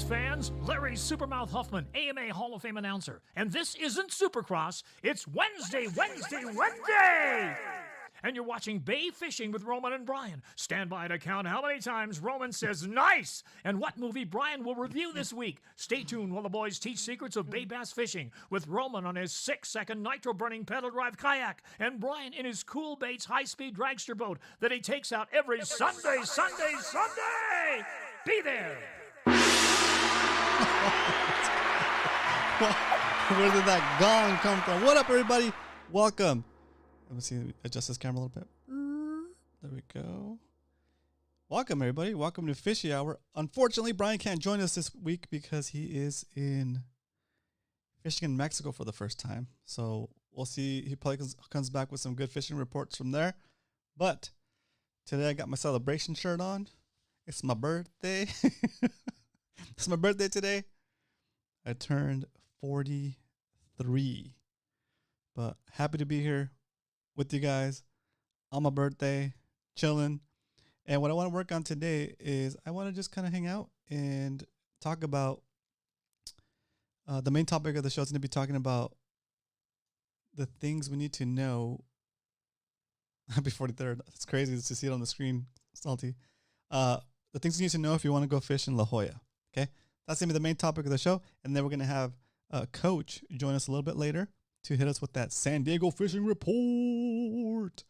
fans, Larry Supermouth Huffman, AMA Hall of Fame announcer. And this isn't Supercross, it's Wednesday. And you're watching Bay Fishing with Roman and Brian. Stand by to count how many times Roman says nice and what movie Brian will review this week. Stay tuned while the boys teach secrets of bay bass fishing with Roman on his 6-second nitro-burning pedal drive kayak and Brian in his Cool Baits high-speed dragster boat that he takes out every Sunday. Be there. Where did that gong come from? What up, everybody? Welcome. Let me see, adjust this camera a little bit. There we go. Welcome, everybody. Welcome to Fishy Hour. Unfortunately, Brian can't join us this week because he is fishing in Mexico for the first time. So we'll see. He probably comes back with some good fishing reports from there. But today I got my celebration shirt on. It's my birthday. It's my birthday today. I turned 43. But happy to be here with you guys on my birthday, chilling. And what I want to work on today is I want to just kind of hang out and talk about the main topic of the show is going to be talking about the things we need to know. Happy 43rd. It's crazy to see it on the screen. Salty. The things you need to know if you want to go fish in La Jolla. Okay. That's going to be the main topic of the show. And then we're going to have Coach join us a little bit later to hit us with that San Diego fishing report.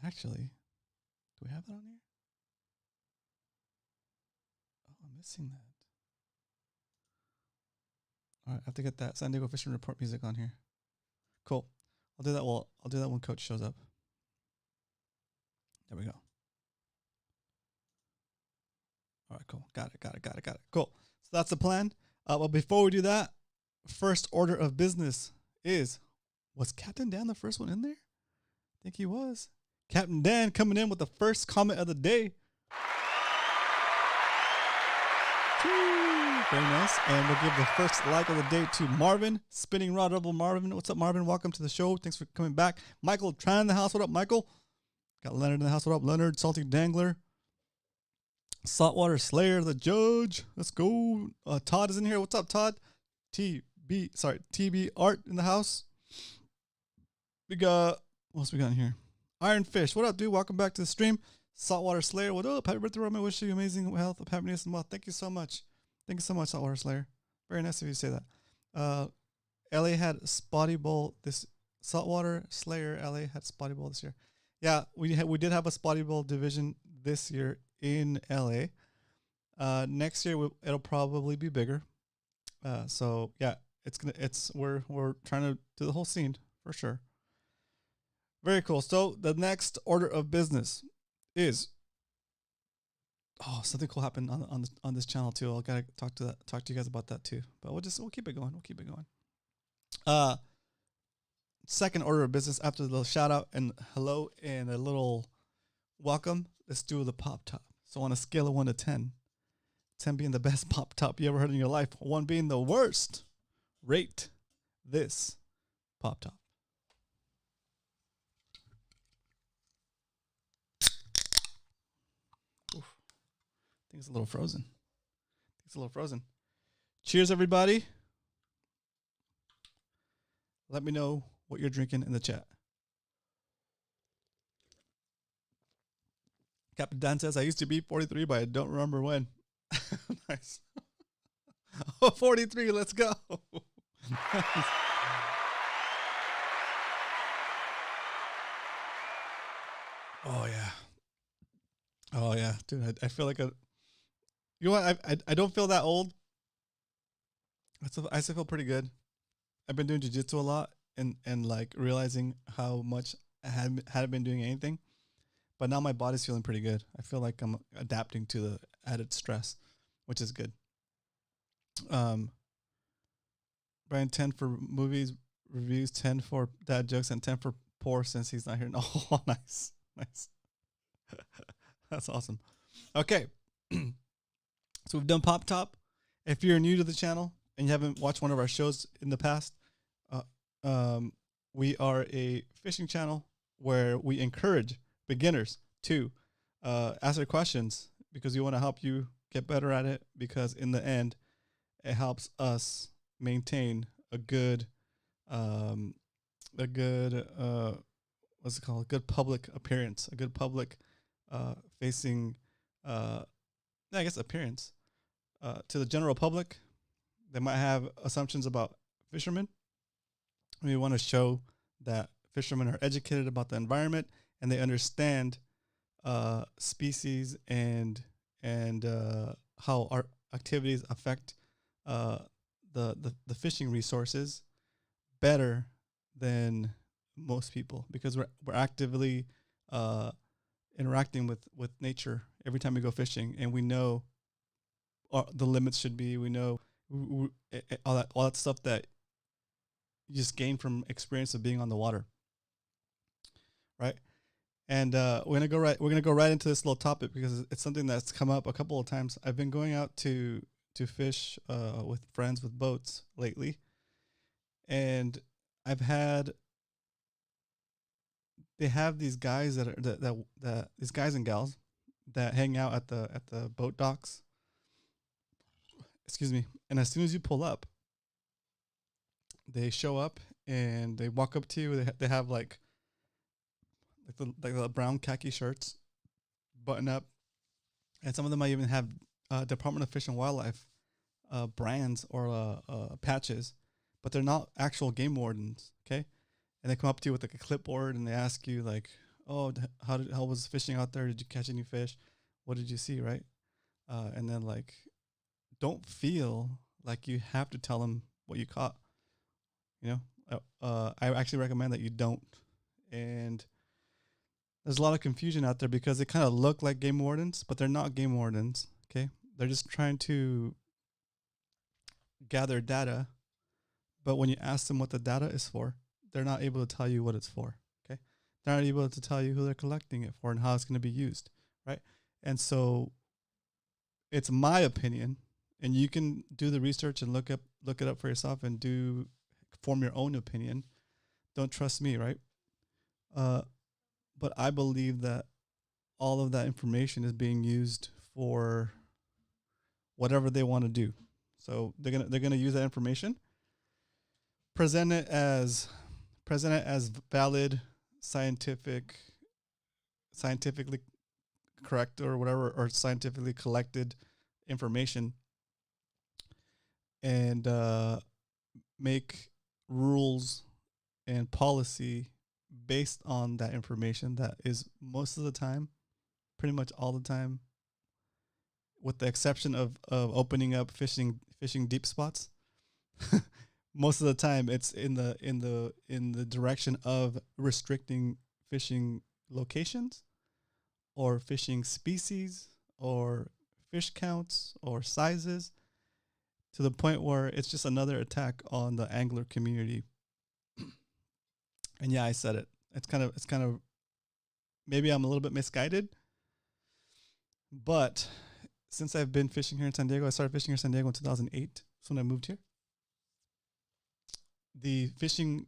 Actually, do we have that on here? Oh, I'm missing that. All right, I have to get that San Diego fishing report music on here. Cool. I'll do that. Well, I'll do that when Coach shows up. There we go. All right, cool. Got it. Cool. So that's the plan. But before we do that, first order of business was Captain Dan the first one in there? I think he was. Captain Dan coming in with the first comment of the day. Very nice. And we'll give the first like of the day to Marvin, Spinning Rod Rebel Marvin. What's up, Marvin? Welcome to the show. Thanks for coming back. Michael Tran in the house. What up, Michael? Got Leonard in the house. What up, Leonard? Salty Dangler. Saltwater Slayer, the judge. Let's go. Todd is in here. What's up, Todd? TB Art in the house. We got, what else we got in here? Iron Fish. What up, dude? Welcome back to the stream. Saltwater Slayer. What up? Happy birthday, Roman. Wish you amazing health, happiness, and wealth. Thank you so much. Thank you so much, Saltwater Slayer. Very nice of you to say that. LA had Spotty Bowl this Saltwater Slayer. LA had Spotty Bowl this year. Yeah, we did have a Spotty Bowl division this year in LA. Next year it'll probably be bigger. So yeah, we're trying to do the whole scene for sure. Very cool. So the next order of business is something cool happened on this channel too. I gotta talk to you guys about that too. But we'll keep it going. Second order of business after the little shout out and hello and a little welcome. Let's do the pop top. So on a scale of 1 to 10, 10 being the best pop top you ever heard in your life, 1 being the worst, rate this pop top. Oof. I think it's a little frozen. Cheers, everybody. Let me know what you're drinking in the chat. Captain Dan says, I used to be 43, but I don't remember when. Nice. 43, let's go. Oh, yeah. Dude, I feel like you know what? I don't feel that old. I still feel pretty good. I've been doing jiu-jitsu a lot and like realizing how much I hadn't been doing anything. But now my body's feeling pretty good. I feel like I'm adapting to the added stress, which is good. Brian, 10 for movies, reviews, 10 for dad jokes, and 10 for poor since he's not here. Oh, nice. That's awesome. Okay. So we've done Pop Top. If you're new to the channel and you haven't watched one of our shows in the past, we are a fishing channel where we encourage beginners to ask their questions because we want to help you get better at it, because in the end it helps us maintain a good what's it called, a good public appearance, a good public facing appearance to the general public. They might have assumptions about fishermen. We want to show that fishermen are educated about the environment and they understand species and how our activities affect the fishing resources better than most people, because we're actively interacting with nature every time we go fishing, and we know the limits should be. We know all that stuff that you just gain from experience of being on the water, right? And we're gonna go right into this little topic because it's something that's come up a couple of times. I've been going out to fish with friends with boats lately, and they have these guys that these guys and gals that hang out at the boat docks. Excuse me. And as soon as you pull up, they show up and they walk up to you. They have like the brown khaki shirts, button up, and some of them might even have Department of Fish and Wildlife brands or patches, but they're not actual game wardens. Okay, and they come up to you with like a clipboard and they ask you like, "Oh, how was fishing out there? Did you catch any fish? What did you see?" Right, and then like, don't feel like you have to tell them what you caught. You know, I actually recommend that you don't. And there's a lot of confusion out there because they kind of look like game wardens, but they're not game wardens. Okay, they're just trying to gather data, but when you ask them what the data is for, they're not able to tell you what it's for. Okay, they're not able to tell you who they're collecting it for and how it's going to be used, right? And so, it's my opinion, and you can do the research and look it up for yourself and form your own opinion. Don't trust me, right? But I believe that all of that information is being used for whatever they want to do. So they're gonna use that information, present it as valid, scientifically correct or whatever, or scientifically collected information, and make rules and policy based on that information that is most of the time, pretty much all the time, with the exception of opening up fishing deep spots. Most of the time it's in the direction of restricting fishing locations or fishing species or fish counts or sizes, to the point where it's just another attack on the angler community. And yeah, I said it. It's kind of maybe I'm a little bit misguided, but since I've been fishing here in San Diego, I started fishing here in San Diego in 2008. That's when I moved here. The fishing,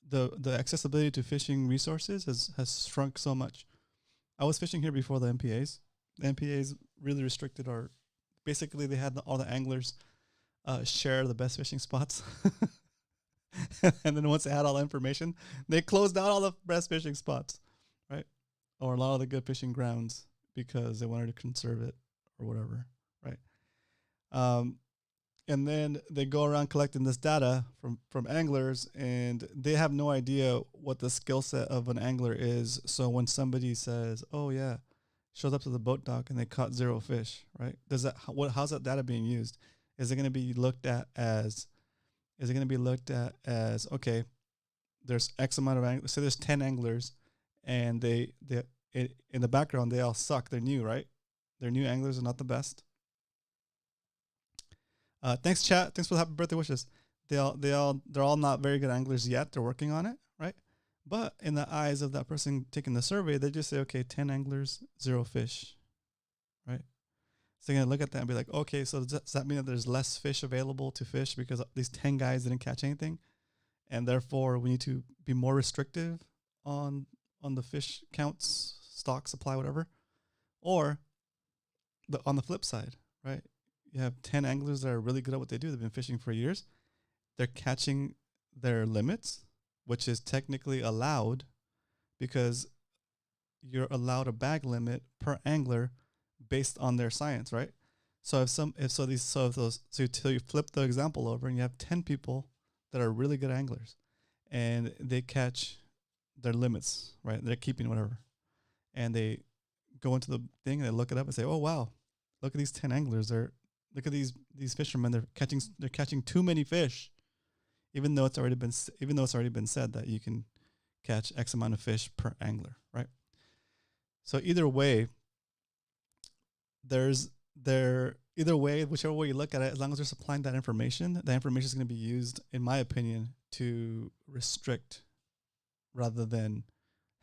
the accessibility to fishing resources has shrunk so much. I was fishing here before the MPAs. The MPAs really restricted basically they had all the anglers share the best fishing spots. And then once they had all the information, they closed down all the best fishing spots, right? Or a lot of the good fishing grounds because they wanted to conserve it or whatever, right? And then they go around collecting this data from anglers, and they have no idea what the skill set of an angler is. So when somebody says, "Oh yeah," shows up to the boat dock and they caught 0 fish, right? How's that data being used? Is it going to be looked at as okay, there's X amount of anglers. So there's 10 anglers, and they in the background they all suck. They're new, right? They're new anglers are not the best. Thanks, chat. Thanks for the happy birthday wishes. They're all not very good anglers yet. They're working on it, right? But in the eyes of that person taking the survey, they just say, okay, 10 anglers, 0 fish, right? So they're gonna look at that and be like, okay, so does that mean that there's less fish available to fish because these 10 guys didn't catch anything, and therefore we need to be more restrictive on the fish counts, stock, supply, whatever? Or on the flip side, right? You have 10 anglers that are really good at what they do. They've been fishing for years. They're catching their limits, which is technically allowed because you're allowed a bag limit per angler based on their science, right? So you flip the example over and you have 10 people that are really good anglers and they catch their limits, right? They're keeping whatever. And they go into the thing and they look it up and say, "Oh wow, look at these 10 anglers. Look at these fishermen. They're catching too many fish," even though it's already been said that you can catch X amount of fish per angler, right? So either way, whichever way you look at it, as long as they're supplying that information is going to be used, in my opinion, to restrict rather than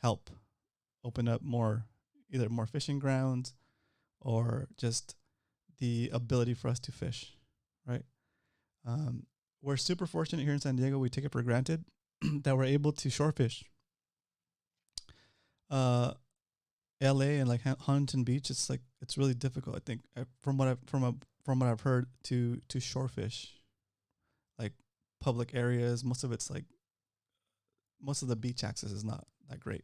help open up either more fishing grounds or just the ability for us to fish, right? We're super fortunate here in San Diego. We take it for granted that we're able to shore fish. LA and like Huntington Beach, it's really difficult. I think from what I've heard to shore fish, like public areas. Most of the beach access is not that great,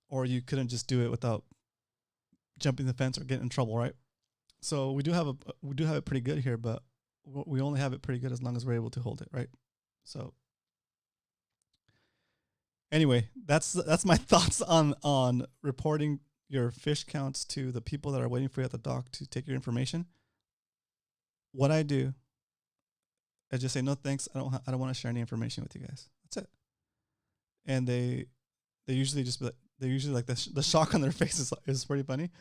or you couldn't just do it without jumping the fence or getting in trouble, right? So we do have it pretty good here, but we only have it pretty good as long as we're able to hold it, right? So anyway, that's my thoughts on reporting your fish counts to the people that are waiting for you at the dock to take your information. What I do, I just say no thanks. I don't want to share any information with you guys. That's it. And they usually just be like, the shock on their face is pretty funny.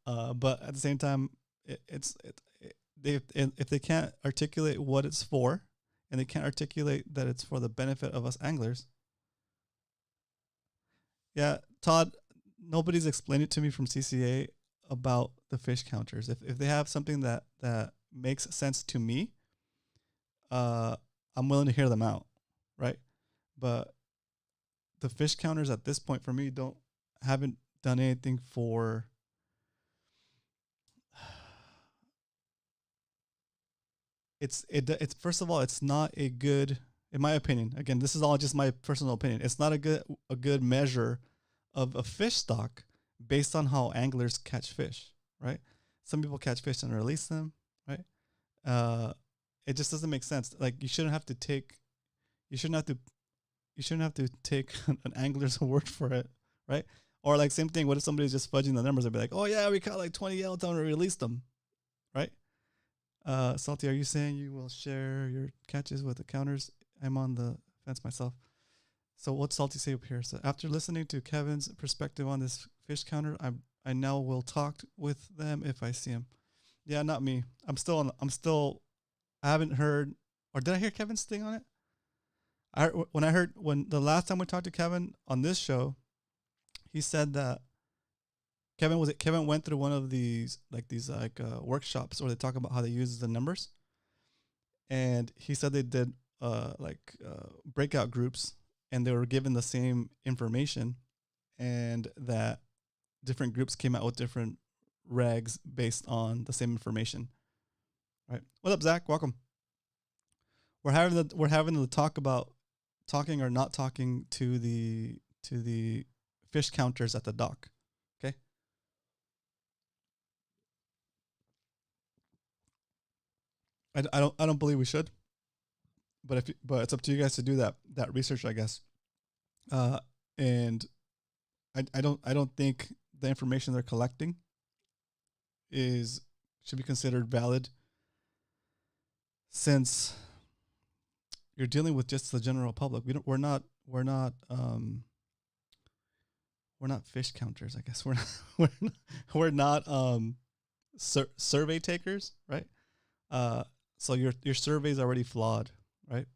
But at the same time, if they can't articulate what it's for, and they can't articulate that it's for the benefit of us anglers. Yeah, Todd, nobody's explained it to me from CCA about the fish counters. If they have something that makes sense to me, I'm willing to hear them out, right? But the fish counters at this point for me haven't done anything for it's first of all, it's not a good, in my opinion, again, this is all just my personal opinion. It's not a good measure of a fish stock based on how anglers catch fish, right? Some people catch fish and release them, right? It just doesn't make sense. Like you shouldn't have to take an angler's word for it, right? Or like same thing, what if somebody's just fudging the numbers? They'd be like, oh yeah, we caught like 20 yellowtail and we released them, right? Salty, are you saying you will share your catches with the counters? I'm on the fence myself. So what's Salty say up here? So after listening to Kevin's perspective on this fish counter, I now will talk with them if I see him. Yeah, not me. I haven't heard, or did I hear Kevin's thing on it? When the last time we talked to Kevin on this show, he said that Kevin went through one of these workshops where they talk about how they use the numbers, and he said they did breakout groups and they were given the same information, and that different groups came out with different regs based on the same information. Right? What up, Zach? Welcome. We're having the talk about talking or not talking to the fish counters at the dock. Okay. I don't believe we should, but it's up to you guys to do that research, I guess. And I don't think the information they're collecting should be considered valid, since you're dealing with just the general public. We're not fish counters, I guess. We're not survey takers, right? So your survey is already flawed, right?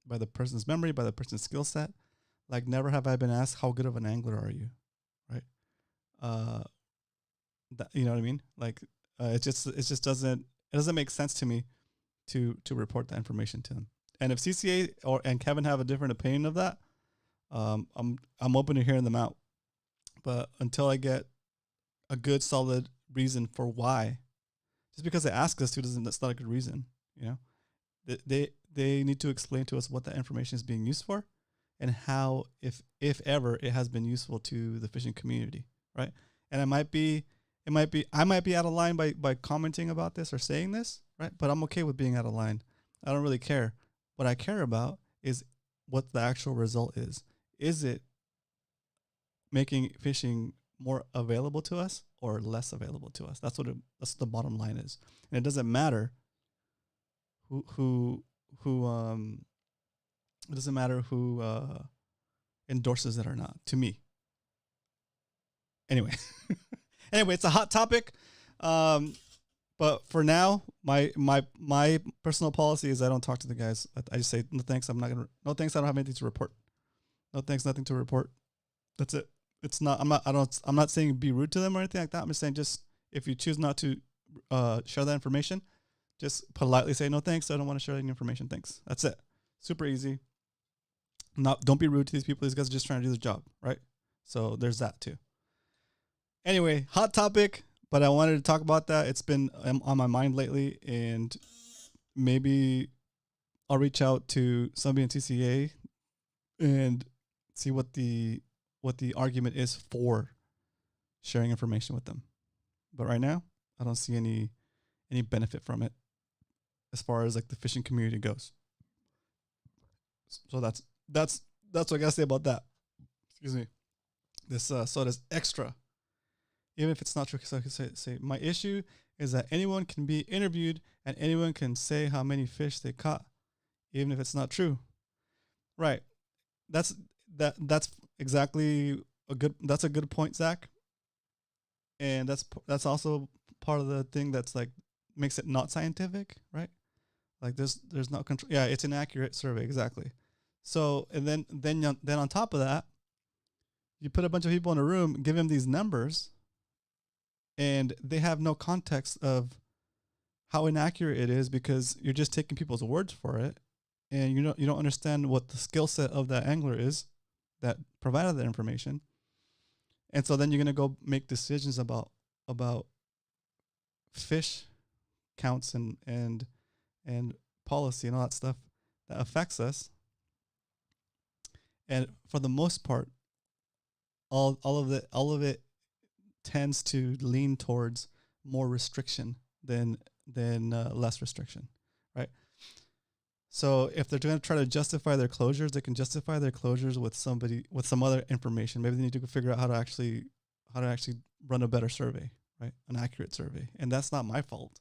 By the person's memory, by the person's skill set. Like, never have I been asked, how good of an angler are you, right? You know what I mean? Like, it just doesn't make sense to me to report that information to them. And if CCA and Kevin have a different opinion of that, I'm open to hearing them out. But until I get a good solid reason for why, just because they ask us to that's not a good reason. You know, they need to explain to us what that information is being used for, and how, if ever, it has been useful to the fishing community, right? And I might be out of line by commenting about this or saying this, right? But I'm okay with being out of line. I don't really care. What I care about is what the actual result is. Is it making fishing more available to us or less available to us? That's what the bottom line is. And it doesn't matter who endorses it or not, to me. Anyway, it's a hot topic. But for now, my personal policy is I don't talk to the guys. I just say no thanks. No thanks. I don't have anything to report. No thanks. Nothing to report. That's it. It's not. I'm not saying be rude to them or anything like that. I'm just saying, just if you choose not to share that information, just politely say no thanks. I don't want to share any information. Thanks. That's it. Super easy. Don't be rude to these people. These guys are just trying to do their job, right? So there's that too. Anyway, hot topic, but I wanted to talk about that. It's been on my mind lately, and maybe I'll reach out to somebody in TCA and see what the argument is for sharing information with them. But right now, I don't see any benefit from it as far as like the fishing community goes. So that's what I gotta say about that. Excuse me. This soda's extra, even if it's not true. So I can say my issue is that anyone can be interviewed and anyone can say how many fish they caught, even if it's not true. Right. That's exactly a good point, Zach. And that's also part of the thing that's like makes it not scientific, right? Like there's not control. Yeah, it's an accurate survey, exactly. So and then on top of that, you put a bunch of people in a room, give them these numbers, and they have no context of how inaccurate it is because you're just taking people's words for it, and you don't understand what the skill set of that angler is that provided that information. And so then you're gonna go make decisions about fish counts and policy and all that stuff that affects us. And for the most part, all of it tends to lean towards more restriction than less restriction, right? So if they're going to try to justify their closures, they can justify their closures with some other information. Maybe they need to figure out how to actually run a better survey, right? An accurate survey. And that's not my fault.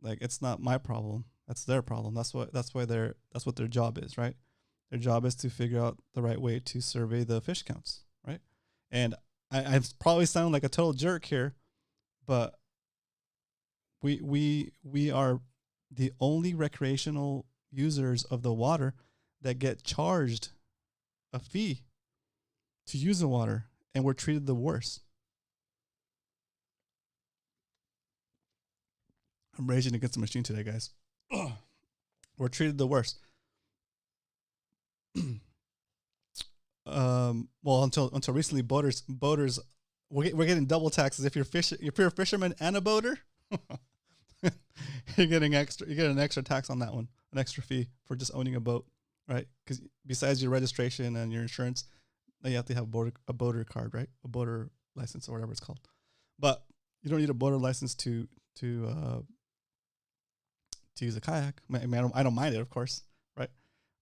Like it's not my problem. That's their problem. That's what their job is, right? Their job is to figure out the right way to survey the fish counts, right? And I probably sound like a total jerk here, but we are the only recreational users of the water that get charged a fee to use the water, and we're treated the worst. I'm raging against the machine today, guys. We're treated the worst. Well, until recently, boaters we're getting double taxes if you're a fisherman and a boater. You're getting an extra tax on that one, an extra fee for just owning a boat, right? Because besides your registration and your insurance, you have to have a boater card, right? A boater license or whatever it's called. But you don't need a boater license to use a kayak. I mean, I don't mind it, of course, right?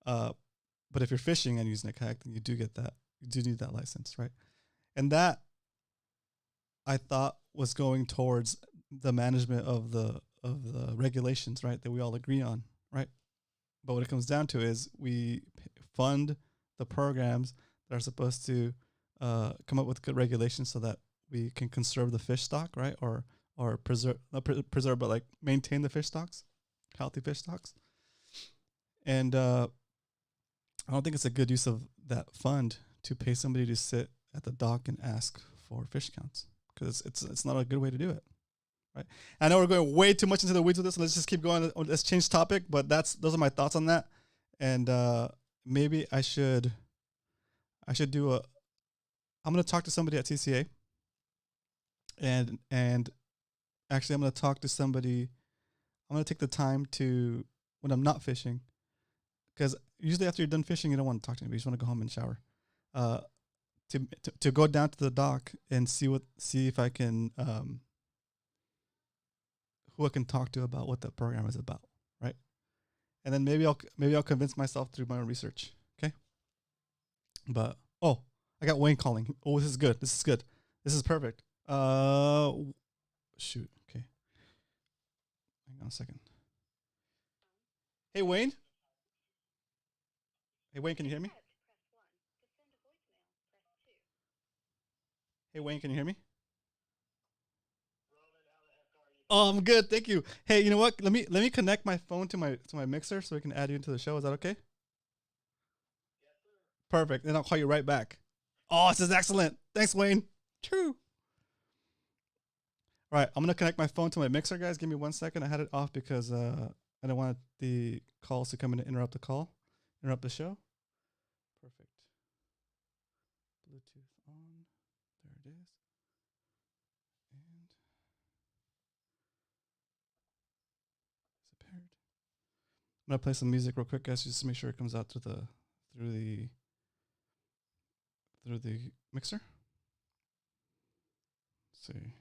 But if you're fishing and using a kayak, then you do get that. You do need that license, right? And that I thought was going towards the management of the regulations, right? That we all agree on, right? But what it comes down to is we fund the programs that are supposed to come up with good regulations so that we can conserve the fish stock, right? Or preserve, not preserve, but like maintain the fish stocks, healthy fish stocks. And I don't think it's a good use of that fund to pay somebody to sit at the dock and ask for fish counts, because it's not a good way to do it, right? I know we're going way too much into the weeds with this. So let's just keep going. Let's change topic. But those are my thoughts on that. And maybe I should do I'm going to talk to somebody at TCA. And actually, I'm going to talk to somebody. I'm going to take the time to, when I'm not fishing, because usually after you're done fishing, you don't want to talk to anybody. You just want to go home and shower. To go down to the dock and see if I can who I can talk to about what that program is about, right? And then maybe I'll convince myself through my own research. Okay. But I got Wayne calling. Oh, this is good. This is perfect. Shoot. Okay. Hang on a second. Hey, Wayne. Hey, Wayne, can you hear me? Hey, Wayne, can you hear me? Oh, I'm good, thank you. Hey, you know what? Let me connect my phone to my mixer so we can add you into the show. Is that okay? Perfect. Then I'll call you right back. Oh, this is excellent. Thanks, Wayne. True. All right, I'm gonna connect my phone to my mixer, guys. Give me 1 second. I had it off because I don't want the calls to come in and interrupt the show. Perfect. Bluetooth on. There it is. gonna play some music real quick, guys, just to make sure it comes out through the mixer. Let's see.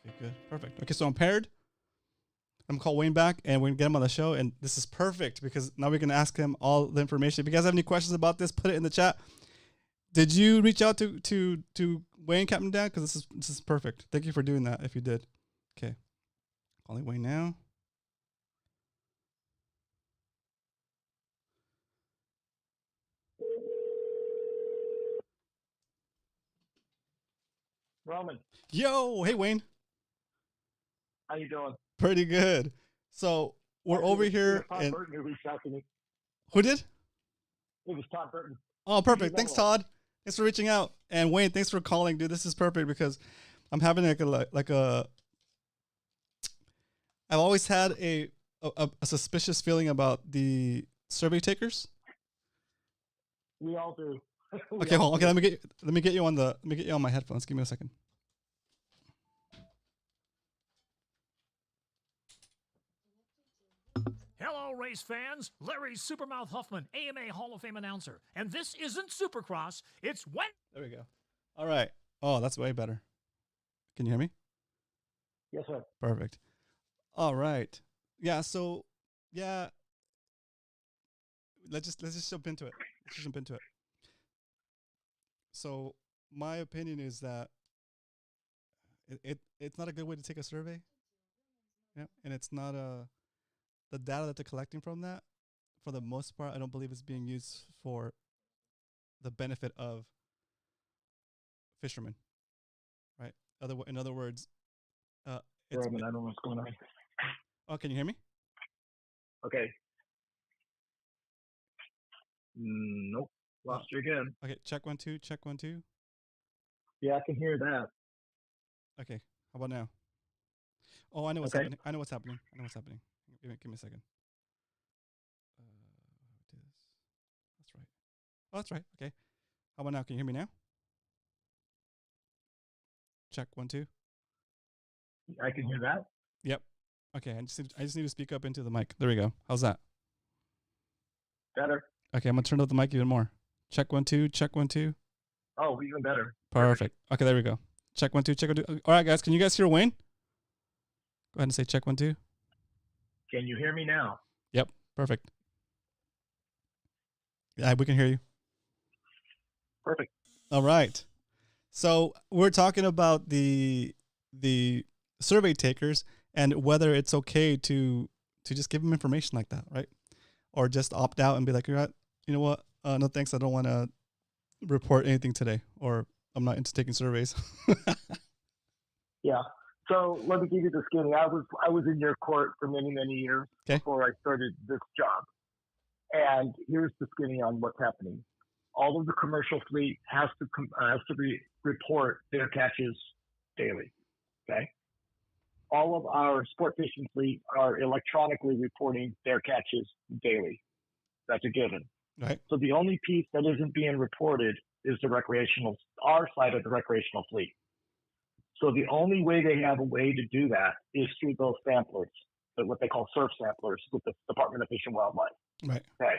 Okay, good, perfect. Okay, so I'm paired. I'm gonna call Wayne back, and we're gonna get him on the show. And this is perfect because now we can ask him all the information. If you guys have any questions about this, put it in the chat. Did you reach out to Wayne, Captain Dan? Because this is perfect. Thank you for doing that. If you did, okay. Calling Wayne now. Roman, Yo, hey Wayne. how you doing? Pretty good. So we're over here. Todd And Burton who reached out to me. who did? It was Todd Burton. Oh, perfect. Thanks, Todd. Thanks for reaching out. And Wayne, thanks for calling, dude. This is perfect because I'm having I've always had a suspicious feeling about the survey takers. We all do. Okay, hold on. Okay, let me get you on my headphones. Give me a second. Hello, race fans. Larry Supermouth Huffman, AMA Hall of Fame announcer. And this isn't Supercross. It's when... There we go. All right. Oh, that's way better. Can you hear me? Yes, sir. Perfect. All right. Yeah. So, yeah. Let's just jump into it. So, my opinion is that it's not a good way to take a survey. Yeah, and it's not the data that they're collecting from that, for the most part, I don't believe it's being used for the benefit of fishermen, right? In other words, it's... Roman, I don't know what's going on. Oh, can you hear me? Okay. Nope. Lost you again. Okay, check 1 2, check 1 2. Yeah, I can hear that. Okay, how about now? Oh, I know what's happening. I know what's happening. Give me a second. Do this. That's right. Oh, that's right. Okay. How about now? Can you hear me now? Check 1 2. I can hear that. Yep. Okay. I just need to speak up into the mic. There we go. How's that? Better. Okay, I'm gonna turn up the mic even more. Check 1 2. Check 1 2. Oh, even better. Perfect. Okay, there we go. Check 1 2. Check 1 2. All right, guys. Can you guys hear Wayne? Go ahead and say check 1 2. Can you hear me now? Yep. Perfect. Yeah, we can hear you. Perfect. All right. So we're talking about the survey takers and whether it's okay to just give them information like that, right? Or just opt out and be like, you know what? No thanks. I don't want to report anything today, or I'm not into taking surveys. Yeah. So let me give you the skinny. I was in your court for many, many years before I started this job. And here's the skinny on what's happening. All of the commercial fleet has to report their catches daily. Okay. All of our sport fishing fleet are electronically reporting their catches daily. That's a given. Right. So the only piece that isn't being reported is our side of the recreational fleet. So the only way they have a way to do that is through those samplers, what they call surf samplers with the Department of Fish and Wildlife. Right. Okay.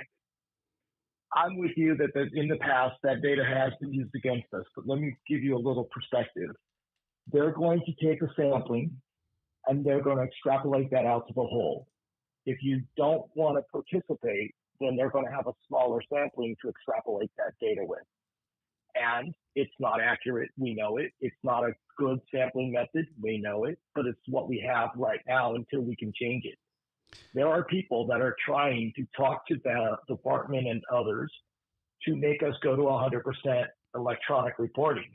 I'm with you that in the past that data has been used against us, but let me give you a little perspective. They're going to take a sampling and they're going to extrapolate that out to the whole. If you don't want to participate, then they're going to have a smaller sampling to extrapolate that data with. And it's not accurate. We know it. It's not a good sampling method. We know it, but it's what we have right now until we can change it. There are people that are trying to talk to the department and others to make us go to 100% electronic reporting.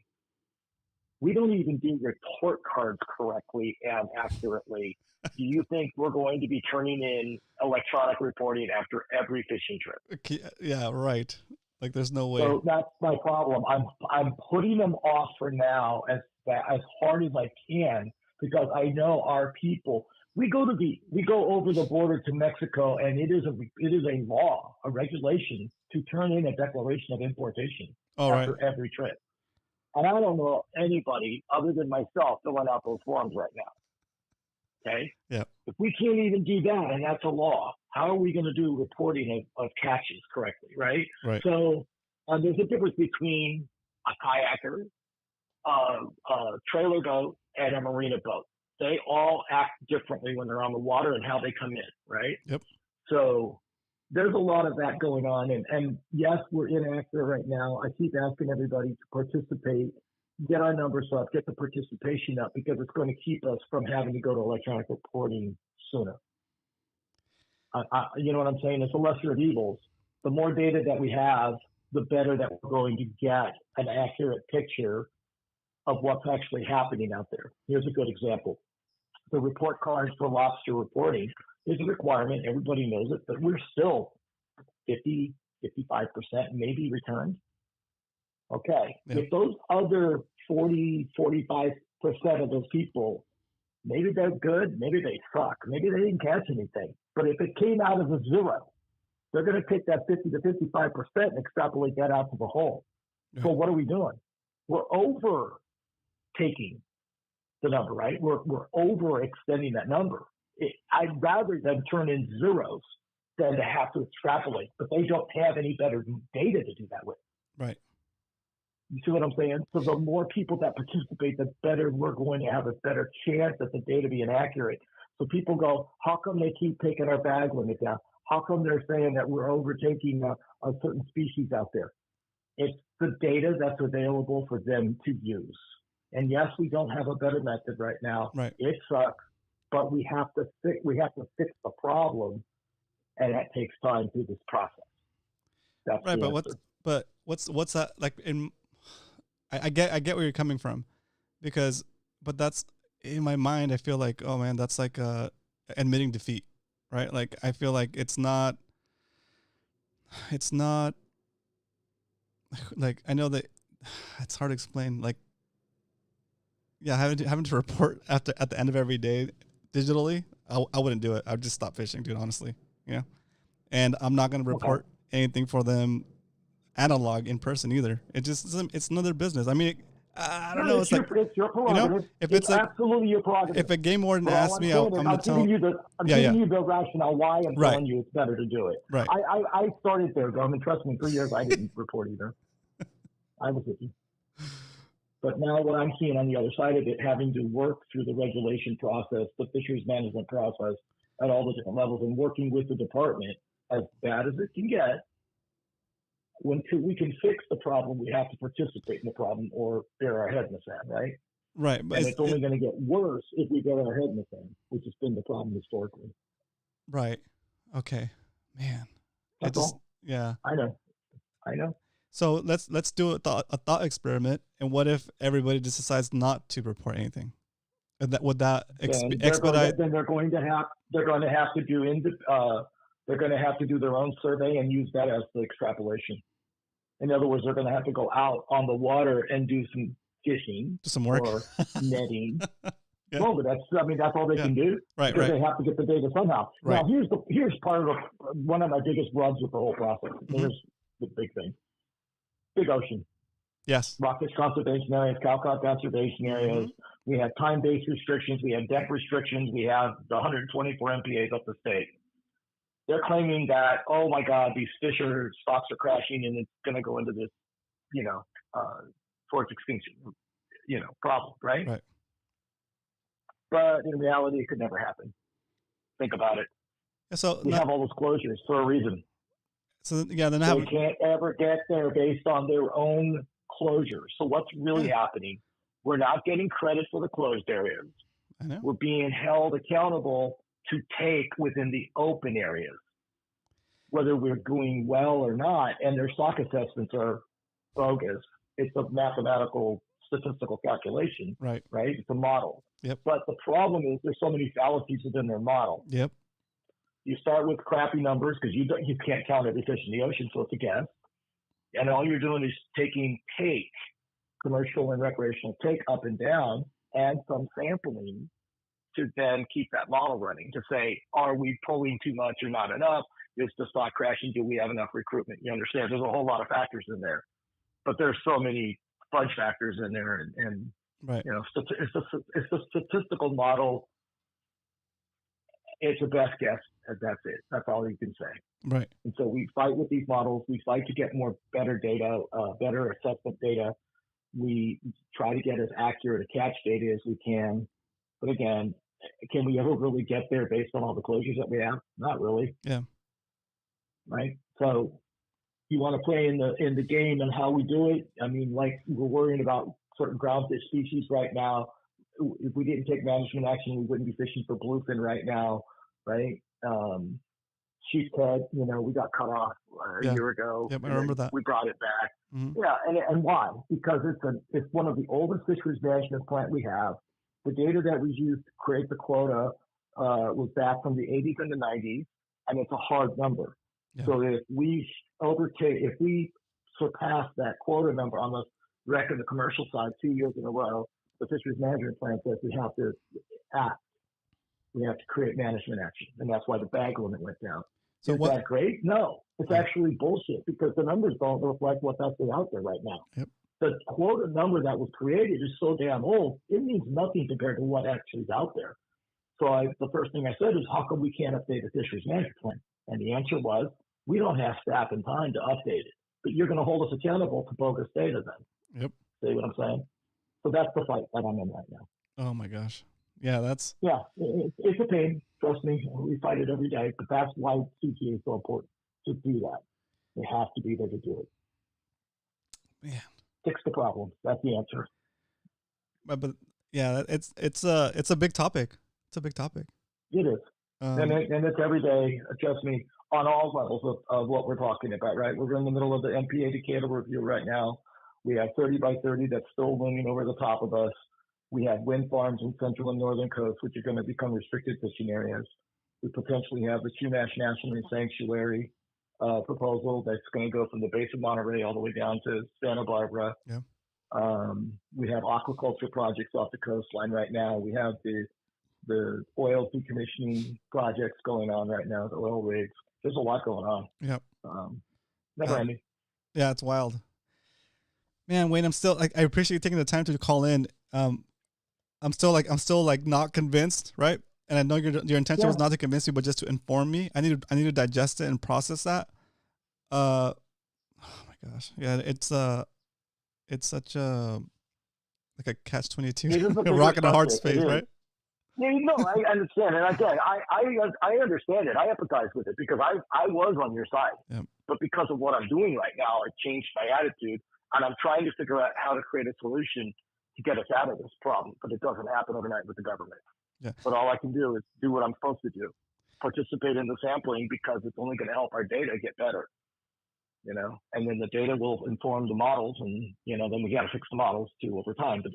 We don't even do report cards correctly and accurately. Do you think we're going to be turning in electronic reporting after every fishing trip? Okay, yeah, right. Like there's no way. So that's my problem. I'm putting them off for now as hard as I can because I know our people. We go over the border to Mexico, and it is a law, a regulation to turn in a declaration of importation after every trip. And I don't know anybody other than myself filling out those forms right now. Okay. Yeah. If we can't even do that, and that's a law, how are we going to do reporting of catches correctly, right? Right. So there's a difference between a kayaker, a trailer boat, and a marina boat. They all act differently when they're on the water and how they come in, right? Yep. So there's a lot of that going on. And yes, we're inaccurate right now. I keep asking everybody to participate, get our numbers up, get the participation up, because it's going to keep us from having to go to electronic reporting sooner. You know what I'm saying? It's a lesser of evils. The more data that we have, the better that we're going to get an accurate picture of what's actually happening out there. Here's a good example. The report cards for lobster reporting is a requirement. Everybody knows it, but we're still 50, 55% maybe returned. Okay. Yeah. If those other 40, 45% of those people, maybe they're good, maybe they suck, maybe they didn't catch anything. But if it came out as a zero, they're going to take that 50 to 55% and extrapolate that out to the whole. Yeah. So what are we doing? We're overtaking the number, right? We're overextending that number. I'd rather them turn in zeros than to have to extrapolate, but they don't have any better data to do that with. Right. You see what I'm saying? So the more people that participate, the better we're going to have a better chance at the data being accurate. So people go, how come they keep taking our bag limit down? How come they're saying that we're overtaking a certain species out there? It's the data that's available for them to use. And yes, we don't have a better method right now. Right. It sucks, but we have to fix the problem, and that takes time through this process. That's right. But What's that like? I get where you're coming from, but that's in my mind. I feel like, oh man, that's like admitting defeat, right? Like I feel like it's not like, I know that it's hard to explain. Like, yeah, having to report at the end of every day digitally, I wouldn't do it. I'd just stop fishing, dude. Honestly, and I'm not going to report anything for them analog in person either. It's another business. I mean, I don't know. It's your prerogative. If it's like, absolutely your prerogative. If a game warden asks me, I'm going to tell giving him. I'm giving you the rationale why I'm Right. telling you it's better to do it. Right. I started there, Garmin. Trust me, for years I didn't report either. I was with you. But now what I'm seeing on the other side of it, having to work through the regulation process, the fisheries management process at all the different levels, and working with the department, as bad as it can get, until we can fix the problem, we have to participate in the problem or bear our head in the sand, right? Right. But and it's only going to get worse if we bear our head in the sand, which has been the problem historically. Right. Okay. Man. That's all. Yeah. I know. So let's do a thought experiment. And what if everybody just decides not to report anything? And would that expedite? Then they're going to have to do their own survey and use that as the extrapolation. In other words, they're going to have to go out on the water and do some fishing, do some work, or netting. Yeah. No, but that's all they can do. Right. Because they have to get the data somehow. Right. Now, here's part of one of my biggest rubs with the whole process. Mm-hmm. Here's the big thing. Big ocean. Yes. Rockfish conservation areas, cow-cod conservation areas. Mm-hmm. We have time-based restrictions. We have depth restrictions. We have the 124 MPAs up the state. They're claiming that, oh my God, these fisher stocks are crashing and it's going to go into this, towards extinction, problem, right? Right. But in reality, it could never happen. Think about it. So we have all those closures for a reason. So yeah, then they can't ever get there based on their own closures. So what's really happening? We're not getting credit for the closed areas. I know. We're being held accountable to take within the open areas, whether we're doing well or not. And their stock assessments are bogus. It's a mathematical statistical calculation, right? It's a model. Yep. But the problem is there's so many fallacies within their model. Yep. You start with crappy numbers because you can't count every fish in the ocean, so it's a guess. And all you're doing is taking take, commercial and recreational take up and down, and some sampling to then keep that model running to say, are we pulling too much or not enough? Is the stock crashing? Do we have enough recruitment? You understand? There's a whole lot of factors in there, but there's so many fudge factors in there, and right. It's a statistical model it's a best guess, and that's it. That's all you can say. Right. And so we fight with these models. We fight to get better data, better assessment data. We try to get as accurate a catch data as we can. But again, can we ever really get there based on all the closures that we have? Not really. Yeah. Right. So you want to play in the game and how we do it. I mean, like we're worrying about certain groundfish species right now. If we didn't take management action, we wouldn't be fishing for bluefin right now, right? Sheephead, we got cut off a year ago. Yep, I remember that. We brought it back. Mm-hmm. Yeah, and why? Because it's one of the oldest fisheries management plant we have. The data that we used to create the quota was back from the 80s and the 90s, and it's a hard number. Yeah. So if we surpass that quota number on the rec of the commercial side 2 years in a row, the fisheries management plan says we have to act. We have to create management action, and that's why the bag limit went down. So is that great? No, it's actually bullshit because the numbers don't reflect what's actually out there right now. Yep. The quota number that was created is so damn old, it means nothing compared to what actually is out there. So the first thing I said is, how come we can't update the fisheries management plan? And the answer was, we don't have staff and time to update it. But you're going to hold us accountable to bogus data then. Yep. See what I'm saying? So that's the fight that I'm in right now. Oh my gosh. Yeah, it's a pain. Trust me, we fight it every day. But that's why CTA is so important to do that. They have to be there to do it. Man, fix the problem. That's the answer. But yeah, it's a big topic. It's a big topic. It is, and it's every day. Trust me, on all levels of what we're talking about. Right, we're in the middle of the MPA decadal review right now. We have 30 by 30 that's still looming over the top of us. We have wind farms in central and northern coast, which are going to become restricted fishing areas. We potentially have the Chumash National Marine Sanctuary proposal that's going to go from the base of Monterey all the way down to Santa Barbara. Yeah. We have aquaculture projects off the coastline right now. We have the oil decommissioning projects going on right now, the oil rigs. There's a lot going on. Yep. Never ending. Yeah, it's wild. Man, Wayne, I appreciate you taking the time to call in. I'm still not convinced, right? And I know your intention was not to convince me, but just to inform me. I need to digest it and process that. Oh my gosh, yeah, it's such a catch-22, a rock and a hard space, right? Yeah, I understand, and again, I understand it. I empathize with it because I was on your side, but because of what I'm doing right now, I changed my attitude, and I'm trying to figure out how to create a solution to get us out of this problem, but it doesn't happen overnight with the government. Yeah. But all I can do is do what I'm supposed to do, participate in the sampling because it's only going to help our data get better, and then the data will inform the models, and then we got to fix the models too over time. But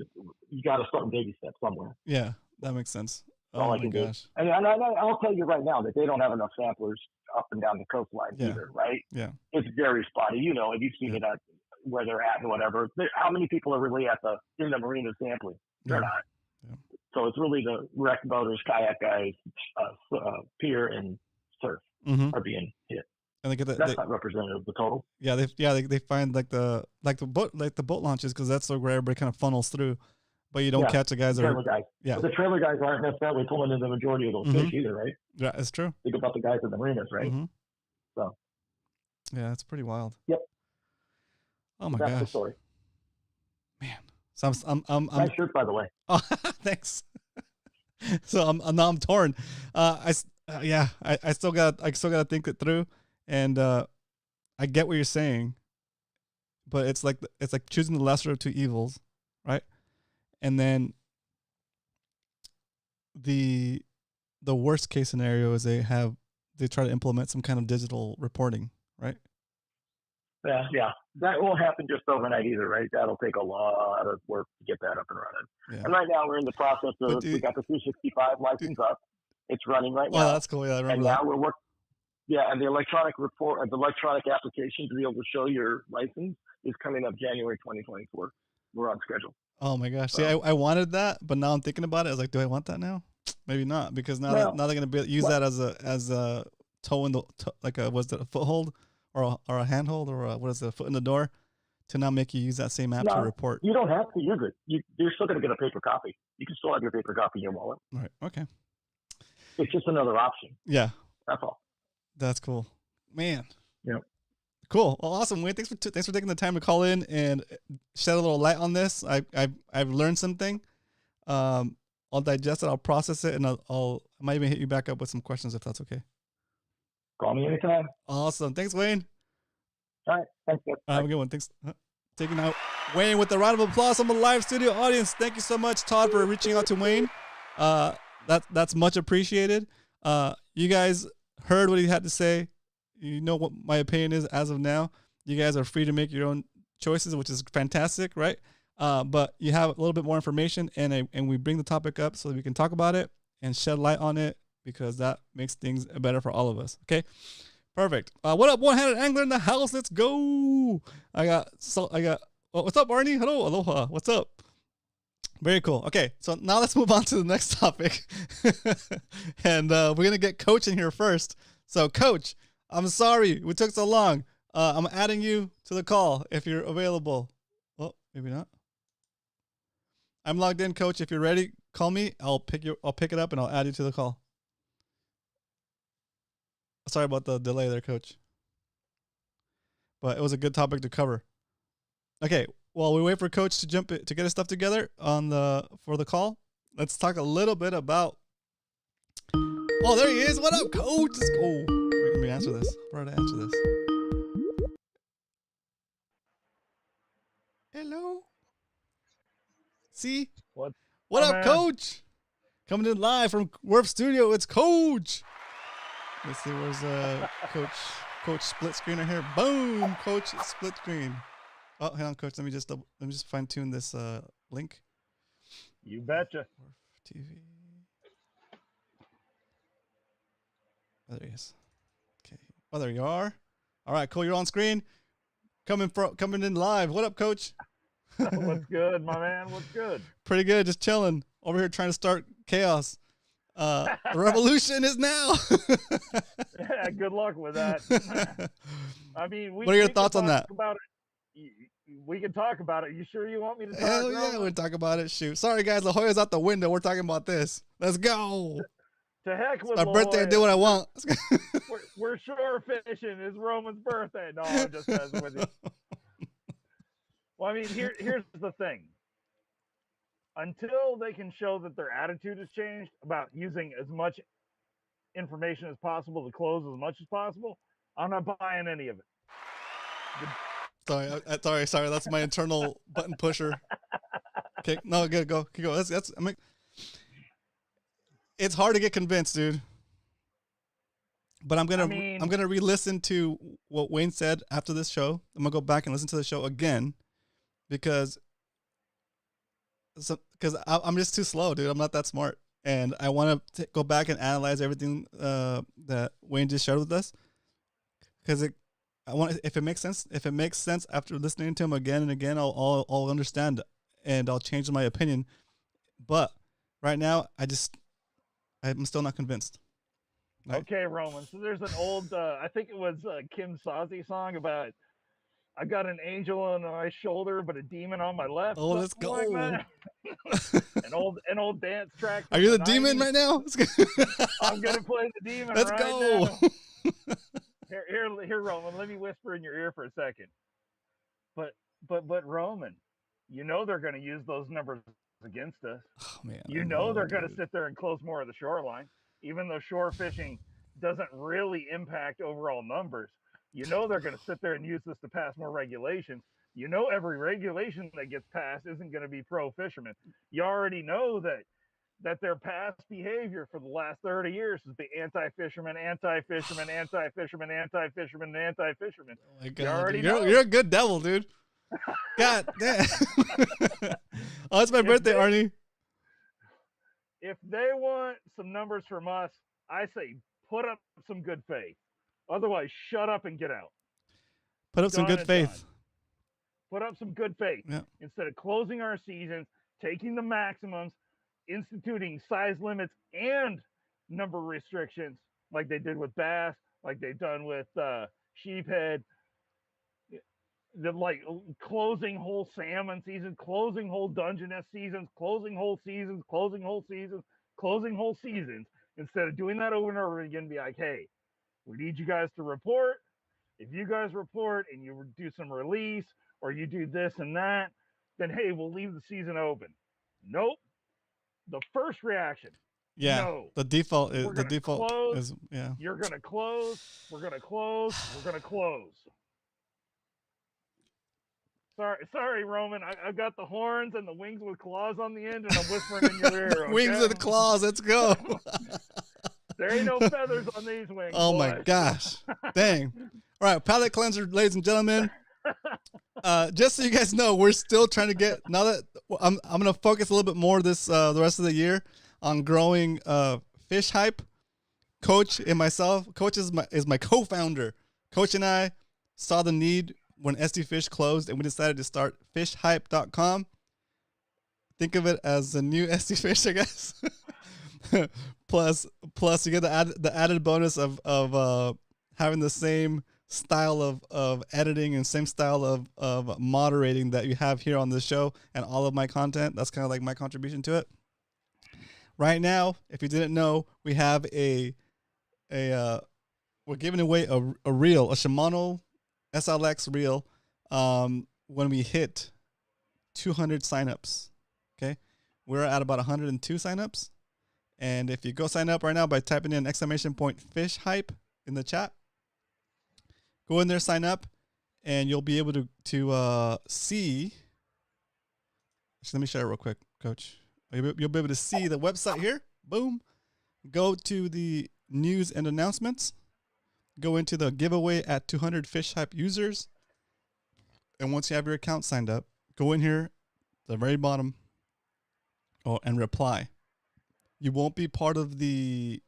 you got to start in baby steps somewhere. Yeah, that makes sense. Oh my gosh! And I'll tell you right now that they don't have enough samplers up and down the coastline either, right? Yeah, it's very spotty. And you've seen it at where they're at and whatever. How many people are really in the marina sampling? They're not. Yeah. So it's really the wreck boaters, kayak guys, pier and surf are being hit. And that's not representative of the total. Yeah, they find the boat launches because that's where everybody kind of funnels through, but you don't catch the guys. Yeah, but the trailer guys aren't necessarily pulling in the majority of those fish either, right? Yeah, it's true. Think about the guys in the marinas, right? Mm-hmm. So yeah, it's pretty wild. Yep. Oh my gosh. That's the story. Man. So I'm nice shirt, by the way. Oh, thanks. So I'm torn. I still gotta think it through, and I get what you're saying, but it's like choosing the lesser of two evils, right? And then the worst case scenario is they try to implement some kind of digital reporting, right? Yeah. That won't happen just overnight either, right? That'll take a lot of work to get that up and running. Yeah. And right now we're in the process of, we got the 365 license up. It's running right now. Oh, that's cool. Yeah, I remember and that. Now we're working. Yeah, and the electronic report, the electronic application to be able to show your license is coming up January 2024. We're on schedule. Oh my gosh! See, I wanted that, but now I'm thinking about it. I was like, do I want that now? Maybe not, because now they're going to use that as a toe in the was it a foothold? Or a handhold, or what is it, a foot in the door, to now make you use that same app to report. You don't have to use it. You're still going to get a paper copy. You can still have your paper copy in your wallet. Right. Okay. It's just another option. Yeah. That's all. That's cool, man. Yep. Cool. Well, awesome, Wayne. Thanks for taking the time to call in and shed a little light on this. I've learned something. I'll digest it. I'll process it, and I might even hit you back up with some questions if that's okay. Call me anytime. Awesome. Thanks, Wayne. All right. Thanks, guys. Have a good one. Thanks. Taking out Wayne with a round of applause from the live studio audience. Thank you so much, Todd, for reaching out to Wayne. That's much appreciated. You guys heard what he had to say. You know what my opinion is as of now. You guys are free to make your own choices, which is fantastic, right? But you have a little bit more information, and we bring the topic up so that we can talk about it and shed light on it, because that makes things better for all of us. Okay, perfect. What up, one-handed angler in the house? Let's go. I got. What's up, Arnie? Hello, aloha. What's up? Very cool. Okay, so now let's move on to the next topic, and we're gonna get Coach in here first. So, Coach, I'm sorry we took so long. I'm adding you to the call if you're available. Well, maybe not. I'm logged in, Coach. If you're ready, call me. I'll pick it up and I'll add you to the call. Sorry about the delay there, Coach. But it was a good topic to cover. Okay, while we wait for Coach to get his stuff together for the call, let's talk a little bit about. Oh, there he is. What up, Coach? Let's go. Wait, let me answer this. Where did I answer this? Hello. See? What up, man? Coach? Coming in live from Warp Studio. It's Coach. Let's see, where's Coach split screener here. Boom, Coach split screen. Oh, hang on, Coach. Let me just fine tune this link. You betcha. Warp TV. Oh, there he is. Okay. Oh, there you are. All right, cool. You're on screen. Coming in live. What up, Coach? What's good, my man? What's good? Pretty good. Just chilling over here, trying to start chaos. The revolution is now. Yeah, good luck with that. I mean, what are your thoughts on that? About it. We can talk about it. You sure you want me to talk? Hell yeah, we'll talk about it. Shoot. Sorry, guys. La Jolla's out the window. We're talking about this. Let's go. To heck with my birthday. I do what I want. we're shore fishing. It's Roman's birthday. No, I'm just messing with you. Well, I mean, here's the thing. Until they can show that their attitude has changed about using as much information as possible to close as much as possible, I'm not buying any of it. Sorry. That's my internal button pusher. Okay, no, good. Go. It's hard to get convinced, dude. But I'm gonna re-listen to what Wayne said after this show. I'm gonna go back and listen to the show again because I'm just too slow, dude. I'm not that smart, and I want to go back and analyze everything that Wayne just shared with us. Because if it makes sense. If it makes sense after listening to him again and again, I'll understand and I'll change my opinion. But right now, I'm still not convinced. Right? Okay, Roman. So there's an old, I think it was Kim Sazzy song about, I got an angel on my shoulder, but a demon on my left. Oh, let's go. Like an old dance track. Are you the demon right now? I'm going to play the demon let's right go. now. Here, Roman, let me whisper in your ear for a second. But Roman, you know they're going to use those numbers against us. Oh, man, you know they're going to sit there and close more of the shoreline, even though shore fishing doesn't really impact overall numbers. You know they're going to sit there and use this to pass more regulations. You know every regulation that gets passed isn't going to be pro-fishermen. You already know that their past behavior for the last 30 years has been anti-fisherman, anti-fisherman, anti-fisherman, anti-fisherman, and anti-fisherman. Oh my God, you're a good devil, dude. God damn. Oh, it's my birthday, Arnie. If they want some numbers from us, I say put up some good faith. Otherwise, shut up and get out. Put up some good faith. Put up some good faith. Yeah. Instead of closing our seasons, taking the maximums, instituting size limits and number restrictions like they did with bass, like they've done with sheephead, like closing whole salmon seasons, closing whole Dungeness seasons, closing whole seasons, closing whole seasons, closing whole seasons. instead of doing that over and over again, be like, hey, we need you guys to report. If you guys report and you do some release or you do this and that, then hey, we'll leave the season open. Nope. The first reaction. Yeah. No. The default is close. Yeah. You're gonna close. We're gonna close. We're gonna close. Sorry, Roman. I've got the horns and the wings with claws on the end, and I'm whispering in your ear. Okay? Wings with claws. Let's go. There ain't no feathers on these wings. Oh boy. my gosh. Dang. All right, palate cleanser, ladies and gentlemen. Just so you guys know, we're still trying to get, now that I'm gonna focus a little bit more this the rest of the year on growing fish hype. Coach and myself, Coach is my co-founder. Coach and I saw the need when SD Fish closed, and we decided to start fishhype.com. Think of it as the new SD Fish, I guess. plus you get the added bonus of having the same style of editing and same style of moderating that you have here on the show and all of my content. That's kind of like my contribution to it. Right now, if you didn't know, we have we're giving away a reel, a Shimano SLX reel, when we hit 200 signups. Okay, we're at about 102 signups, and if you go sign up right now by typing in !fish hype in the chat, go in there, sign up, and you'll be able to see. Actually, let me share it real quick, Coach. You'll be able to see the website here. Boom. Go to the news and announcements. Go into the giveaway at 200 Fish Hype users. And once you have your account signed up, go in here, the very bottom, and reply. You won't be part of the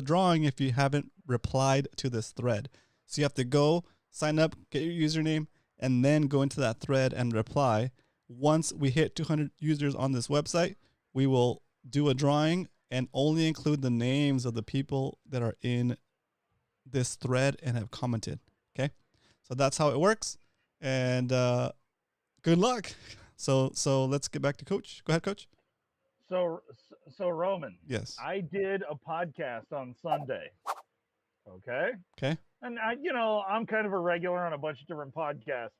drawing if you haven't replied to this thread. So you have to go sign up, get your username, and then go into that thread and reply. Once we hit 200 users on this website, we will do a drawing and only include the names of the people that are in this thread and have commented. Okay, so that's how it works. And good luck. So let's get back to Coach. Go ahead, Coach. So Roman. Yes. I did a podcast on Sunday. Okay. Okay. And I'm kind of a regular on a bunch of different podcasts,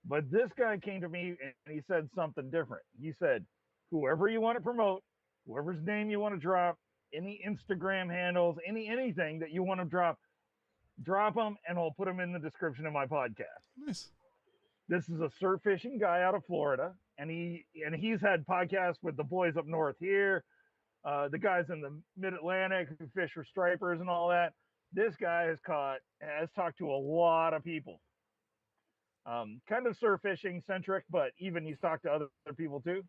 but this guy came to me and he said something different. He said, whoever you want to promote, whoever's name you want to drop, any Instagram handles, anything that you want to drop them, and I'll put them in the description of my podcast. Nice. This is a surf fishing guy out of Florida, and he's had podcasts with the boys up north here, the guys in the Mid-Atlantic who fish for stripers and all that. This guy has talked to a lot of people. Kind of surf fishing centric, but even he's talked to other people too.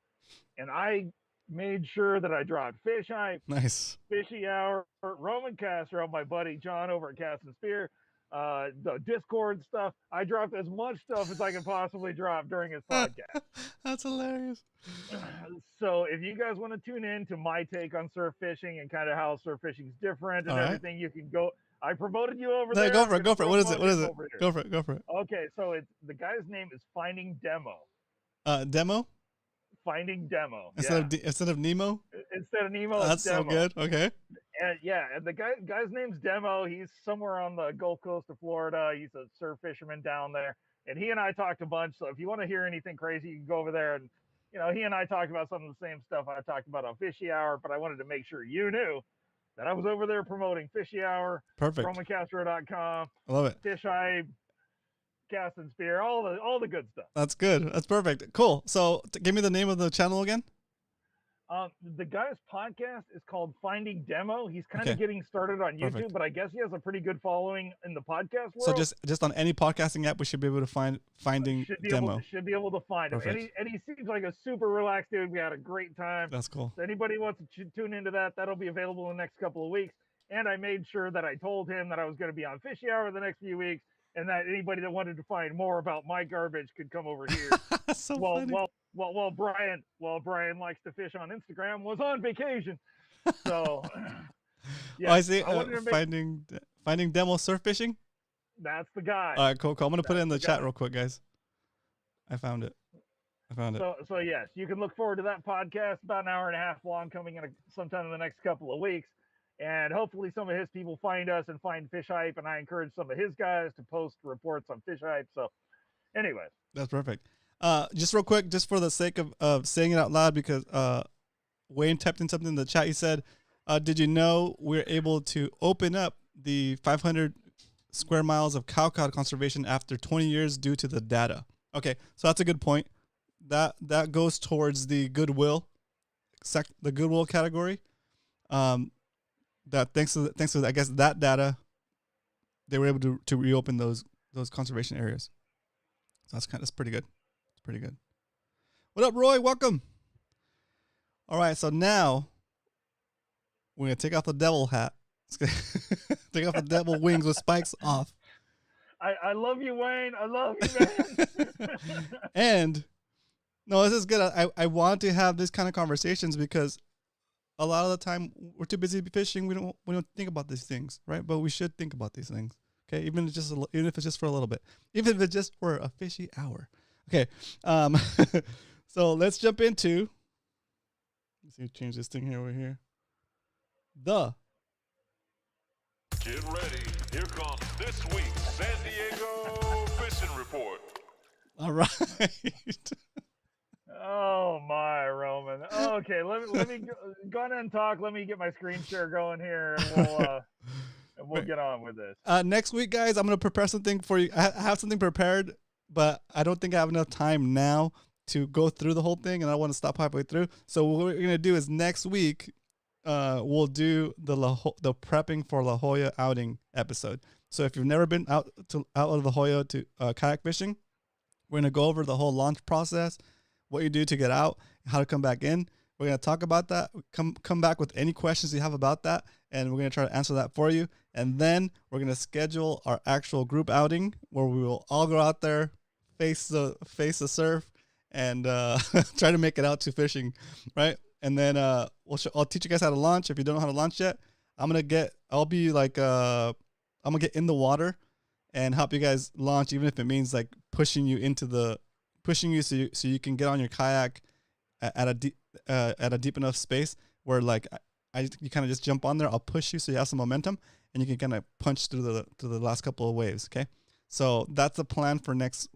And I made sure that I dropped Fish Hype, Nice, Fishy Hour, Roman Castro, my buddy John over at Cast and Spear, the Discord stuff. I dropped as much stuff as I could possibly drop during his podcast. That's hilarious. So if you guys want to tune in to my take on surf fishing and kind of how surf fishing is different and everything, you can go. I promoted you over there. Go for it. What is it? Go for it. Okay, so the guy's name is Finding Demo. Demo? Finding Demo. Instead of Nemo? Instead of Nemo, that's Demo. So good. Okay. And the guy's name's Demo. He's somewhere on the Gulf Coast of Florida. He's a surf fisherman down there. And he and I talked a bunch. So if you want to hear anything crazy, you can go over there. And, he and I talked about some of the same stuff I talked about on Fishy Hour. But I wanted to make sure you knew that I was over there promoting Fishy Hour. Perfect. RomanCastro.com. I love it. Fish Hype, Cast and Spear, all the good stuff. That's good. That's perfect. Cool. So give me the name of the channel again. The guy's podcast is called Finding Demo. He's kind of getting started on YouTube, Perfect. but I guess he has a pretty good following in the podcast world. So just on any podcasting app, we should be able to find Finding Demo. Should be able to find him. And he seems like a super relaxed dude. We had a great time. That's cool. So anybody wants to tune into that, that'll be available in the next couple of weeks. And I made sure that I told him that I was going to be on Fishy Hour the next few weeks, and that anybody that wanted to find more about my garbage could come over here. So funny. While Brian likes to fish on Instagram, was on vacation. So I see. Finding Demo surf fishing. That's the guy. All right, cool. I'm gonna put it in the chat real quick, guys. I found it. I found it. So yes, you can look forward to that podcast, about an hour and a half long, coming in sometime in the next couple of weeks. And hopefully some of his people find us and find Fish Hype. And I encourage some of his guys to post reports on Fish Hype. So anyways. That's perfect. Just real quick, just for the sake of saying it out loud, because Wayne typed in something in the chat. He said, did you know we're able to open up the 500 square miles of cow cod conservation after 20 years due to the data? Okay, so that's a good point. That goes towards the goodwill, the goodwill category. That thanks to I guess that data, they were able to reopen those conservation areas. So that's pretty good. It's pretty good. What up, Roy? Welcome. All right, so now we're gonna take off the devil hat. Take off the devil wings with spikes off. I love you, Wayne. I love you, man. And no, this is good. I want to have this kind of conversations because a lot of the time we're too busy fishing. We don't think about these things, right? But we should think about these things. Okay, even if it's just for a little bit, even if it's just for a fishy hour. Okay, so let's jump into. Let's see, change this thing here over here. Get ready. Here comes this week's San Diego Fishing Report. All right. Oh my, Roman. Okay, let me go on and talk. Let me get my screen share going here, and we'll get on with this. Next week, guys, I'm gonna prepare something for you. I have something prepared, but I don't think I have enough time now to go through the whole thing, and I want to stop halfway through. So what we're gonna do is next week, we'll do the prepping for La Jolla outing episode. So if you've never been out of La Jolla to kayak fishing, we're gonna go over the whole launch process, what you do to get out, how to come back in. We're gonna talk about that. Come back with any questions you have about that, and we're gonna try to answer that for you. And then we're gonna schedule our actual group outing where we will all go out there, face the surf, and try to make it out to fishing, right? And then I'll teach you guys how to launch. If you don't know how to launch yet, I'm gonna get in the water and help you guys launch, even if it means like pushing you so you can get on your kayak at a deep enough space where like you kind of just jump on there. I'll push you so you have some momentum and you can kind of punch through the last couple of waves. Okay, so that's the plan for next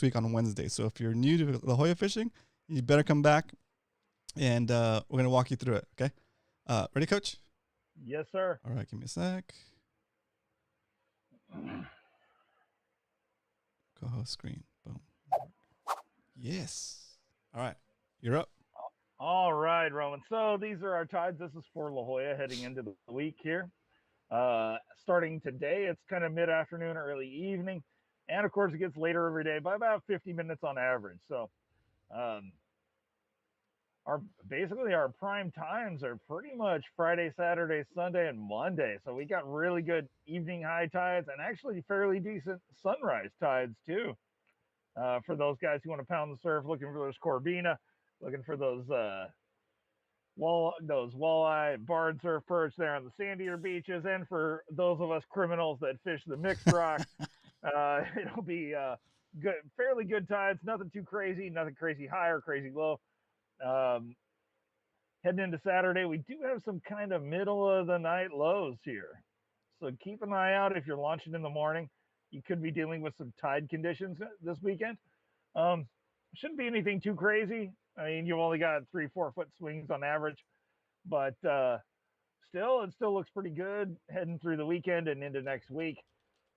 week on Wednesday. So if you're new to La Jolla fishing, you better come back, and we're gonna walk you through it. Okay, ready, Coach? Yes, sir. All right, give me a sec. Co-host screen. Boom. Yes. All right, you're up. All right, Roman. So these are our tides. This is for La Jolla heading into the week here. Starting today, it's kind of mid-afternoon, early evening. And, of course, it gets later every day by about 50 minutes on average. So our prime times are pretty much Friday, Saturday, Sunday, and Monday. So we got really good evening high tides and actually fairly decent sunrise tides, too. For those guys who want to pound the surf, looking for those Corbina, looking for those walleye, barred surf perch there on the sandier beaches, and for those of us criminals that fish the mixed rock, it'll be good, fairly good tides. Nothing too crazy, nothing crazy high or crazy low. Heading into Saturday, we do have some kind of middle of the night lows here, so keep an eye out if you're launching in the morning. You could be dealing with some tide conditions this weekend. Shouldn't be anything too crazy. I mean, you've only got 3-4 foot swings on average, but it still looks pretty good heading through the weekend and into next week.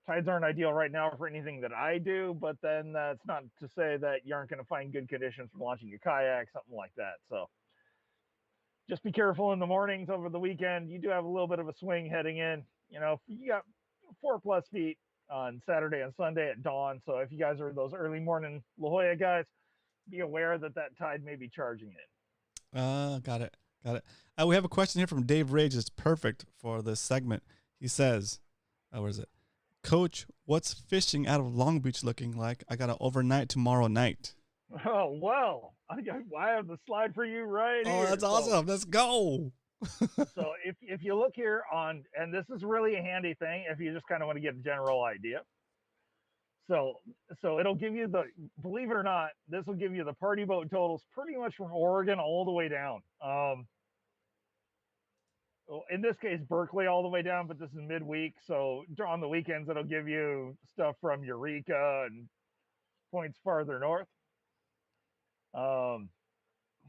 Tides aren't ideal right now for anything that I do, but then that's not to say that you aren't going to find good conditions for launching your kayak, something like that. So just be careful in the mornings over the weekend. You do have a little bit of a swing heading in. You know, you got 4+ feet on Saturday and Sunday at dawn. So if you guys are those early morning La Jolla guys, be aware that tide may be charging in. Got it. We have a question here from Dave Rage. It's perfect for this segment. He says, where is it? Coach, what's fishing out of Long Beach looking like? I got an overnight tomorrow night. Oh, well, I have the slide for you right here. Oh, that's awesome. Let's go. So if you look here and this is really a handy thing if you just kind of want to get a general idea. So it'll give you believe it or not, this will give you the party boat totals pretty much from Oregon all the way down. In this case, Berkeley all the way down, but this is midweek. So on the weekends, it'll give you stuff from Eureka and points farther north.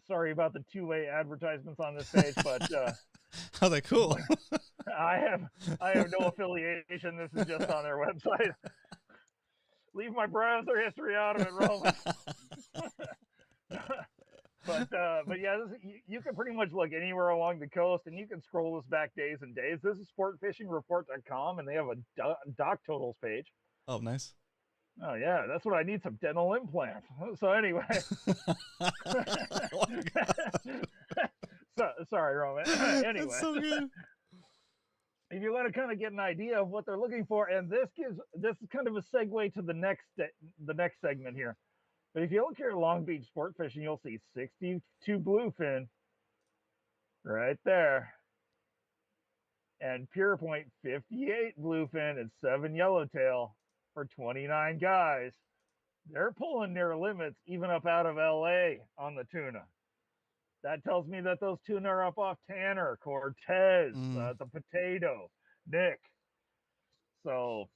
Sorry about the two-way advertisements on this page, but I was like, cool. I have no affiliation. This is just on their website. Leave my browser history out of it, Roman. But yeah, you can pretty much look anywhere along the coast, and you can scroll this back days and days. This is sportfishingreport.com, and they have a dock totals page. Oh, nice. Oh yeah, that's what I need, some dental implants. So anyway, sorry, Roman. Anyway, That's so good. if you want to kind of get an idea of what they're looking for, and this is kind of a segue to the next segment here. But if you look here at Long Beach Sport Fishing, you'll see 62 bluefin right there, and Pure Point 58 bluefin and 7 yellowtail for 29 guys. They're pulling their limits even up out of LA on the tuna. That tells me that those tuna are up off Tanner, Cortez, the Potato, Nick. So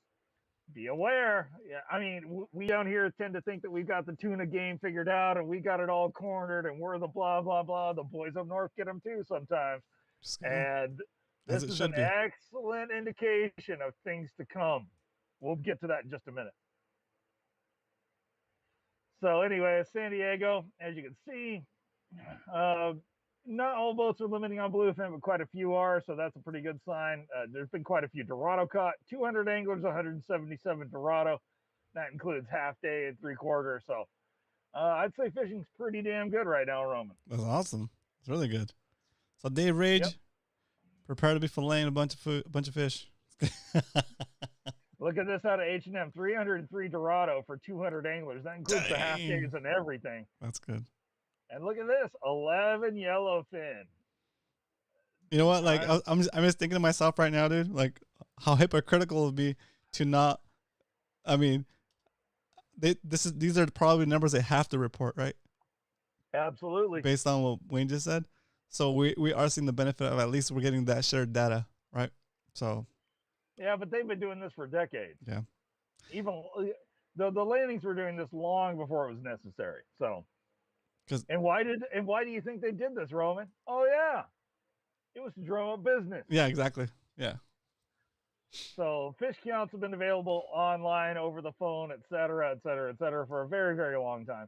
be aware. Yeah, I mean, we down here tend to think that we've got the tuna game figured out and we got it all cornered and we're the blah, blah, blah. The boys up north get them too sometimes. And this is an excellent indication of things to come. We'll get to that in just a minute. So anyway, San Diego, as you can see, not all boats are limiting on bluefin, but quite a few are, so that's a pretty good sign. There's been quite a few Dorado caught, 200 anglers, 177 Dorado. That includes half day and 3/4. So I'd say fishing's pretty damn good right now, Roman. That's awesome. It's really good. So Dave Rage, prepare to be filleting a bunch of fish. Look at this out of H&M, 303 Dorado for 200 anglers. That includes the half days and everything. That's good. And look at this, 11 yellowfin. You know what? Like I'm just thinking to myself right now, dude. Like how hypocritical it would be to not. I mean, these are probably numbers they have to report, right? Absolutely. Based on what Wayne just said. So we are seeing the benefit of at least we're getting that shared data, right? So. Yeah, but they've been doing this for decades. Yeah. Even the landings were doing this long before it was necessary. So. And why do you think they did this, Roman? Oh yeah, it was to drum up business. Yeah, exactly. Yeah. So fish counts have been available online, over the phone, et cetera, for a very, very long time.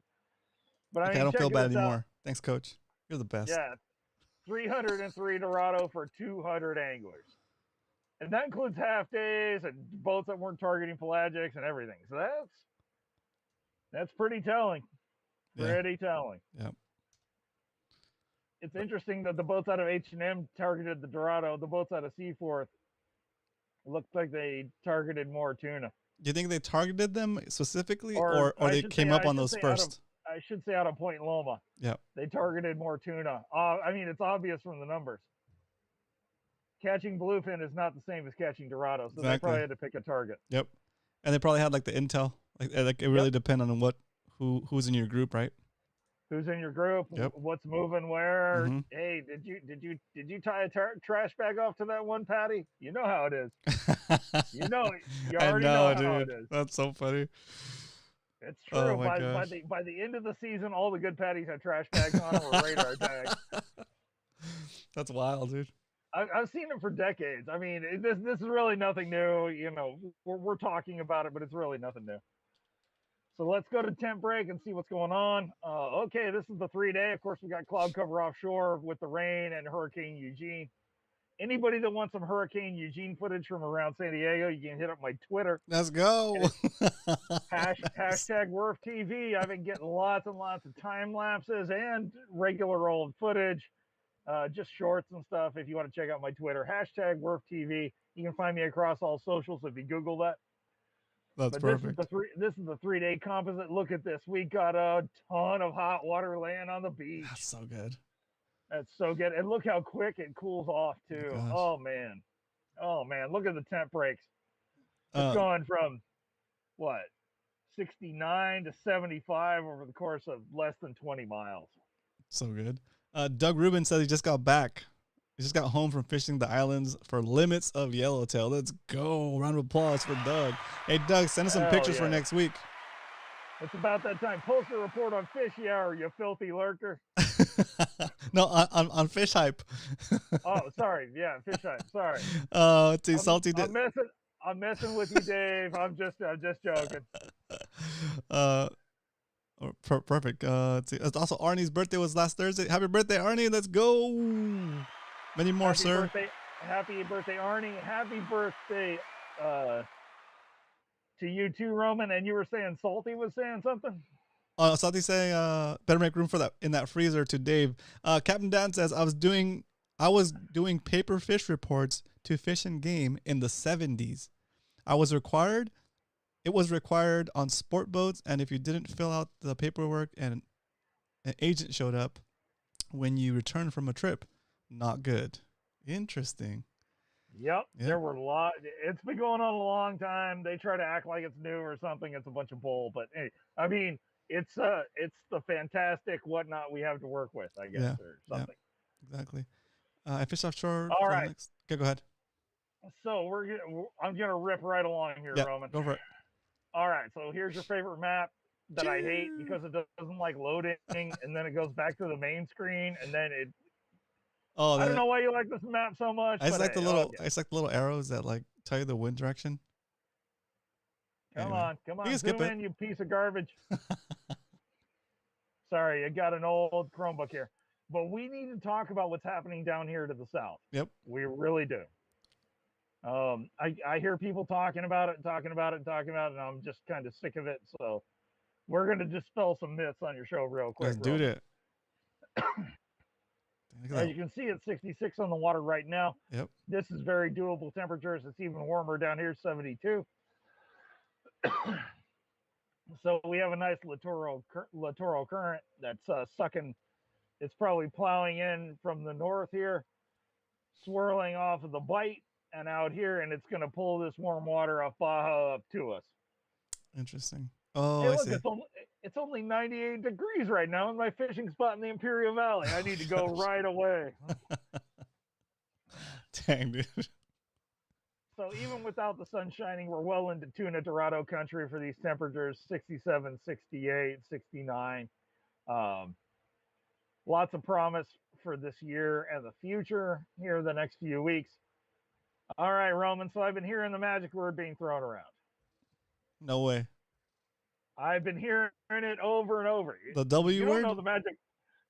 But I don't feel bad anymore. Thanks, Coach. You're the best. Yeah, 303 Dorado for 200 anglers, and that includes half days and boats that weren't targeting pelagics and everything. So that's pretty telling. Pretty telling. Yeah. It's interesting that the boats out of H&M targeted the Dorado. The boats out of Seaforth looked like they targeted more tuna. Do you think they targeted them specifically, or they came up on those first? I should say out of Point Loma. Yeah. They targeted more tuna. I mean, it's obvious from the numbers. Catching bluefin is not the same as catching Dorado, so they probably had to pick a target. Yep. And they probably had like the intel. Like it really depended on who's in your group, right? Who's in your group? Yep. What's moving where? Mm-hmm. Hey, did you tie a trash bag off to that one, Patty? You know how it is. You already know how it is. That's so funny. It's true. Oh by the end of the season, all the good patties have trash bags on them or radar tags. That's wild, dude. I've seen them for decades. I mean, this is really nothing new. You know, we're talking about it, but it's really nothing new. So let's go to tent break and see what's going on. Okay, this is the 3-day. Of course, we got cloud cover offshore with the rain and Hurricane Eugene. Anybody that wants some Hurricane Eugene footage from around San Diego, you can hit up my Twitter. Let's go. Hashtag Werf TV. I've been getting lots and lots of time lapses and regular old footage, just shorts and stuff. If you want to check out my Twitter, hashtag Werf TV. You can find me across all socials if you Google that. That's perfect. This is the 3-day composite. Look at this. We got a ton of hot water laying on the beach. That's so good. That's so good. And look how quick it cools off too. Oh man. Look at the temp breaks. It's going from what? 69 to 75 over the course of less than 20 miles. So good. Doug Rubin says he just got back. He just got home from fishing the islands for limits of yellowtail. Let's go. Round of applause for Doug. Hey, Doug, send us some Hell pictures for yeah. next week. It's about that time. Post a report on Fishy Hour, you filthy lurker. No, on Fish Hype. Oh, sorry. Yeah, Fish Hype. Sorry. Let's see, Salty I'm messing with you, Dave. I'm just joking. Perfect. Let's see. It's also Arnie's birthday was last Thursday. Happy birthday, Arnie. Let's go. Many more, sir. Happy birthday, Arnie. Happy birthday to you too, Roman. And you were saying Salty was saying something? Salty saying better make room for that in that freezer to Dave. Captain Dan says I was doing paper fish reports to Fish and Game in the 70s. It was required on sport boats, and if you didn't fill out the paperwork and an agent showed up when you returned from a trip, not good. Interesting. Yep. There were a lot. It's been going on a long time. They try to act like it's new or something. It's a bunch of bull. But hey, I mean, it's the fantastic whatnot we have to work with, I guess, or something. Yeah, exactly. I fish offshore. All right. Okay, go ahead. So I'm gonna rip right along here, Roman. Go for it. All right. So here's your favorite map that I hate because it doesn't like loading, and then it goes back to the main screen, and then it. Oh, I don't know why you like this map so much. I just like the little arrows that like tell you the wind direction. Come on, you zoom in, you piece of garbage. Sorry, I got an old Chromebook here. But we need to talk about what's happening down here to the south. Yep. We really do. I hear people talking about it, and I'm just kind of sick of it. So we're going to dispel some myths on your show real quick. Let's do it. As you can see, it's 66 on the water right now. Yep. This is very doable temperatures. It's even warmer down here, 72. So we have a nice littoral current that's sucking. It's probably plowing in from the north here, swirling off of the bight and out here, and it's going to pull this warm water off Baja up to us. Interesting. Oh, hey, look, I see. It's only 98 degrees right now in my fishing spot in the Imperial Valley. I need to go right away. Dang, dude. So even without the sun shining, we're well into tuna dorado country for these temperatures, 67, 68, 69. Lots of promise for this year and the future here the next few weeks. All right, Roman. So I've been hearing the magic word being thrown around. No way. I've been hearing it over and over. The W word?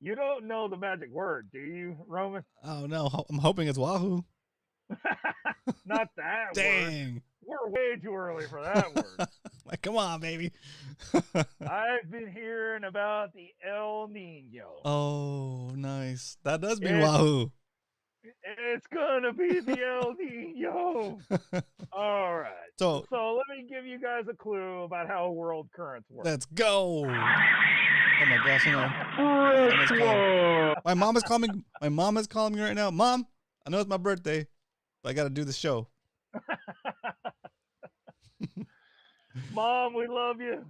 You don't know the magic word, do you, Roman? Oh, no. I'm hoping it's Wahoo. Not that Dang. word. We're way too early for that word. Like, come on, baby. I've been hearing about the El Nino. Oh, nice. That does mean Wahoo. It's going to be the El Nino. All right. So let me give you guys a clue about how world currents work. Let's go. Oh, my gosh. Hang on. My mom is calling. My mom is calling me right now. Mom, I know it's my birthday, but I got to do the show. Mom, we love you.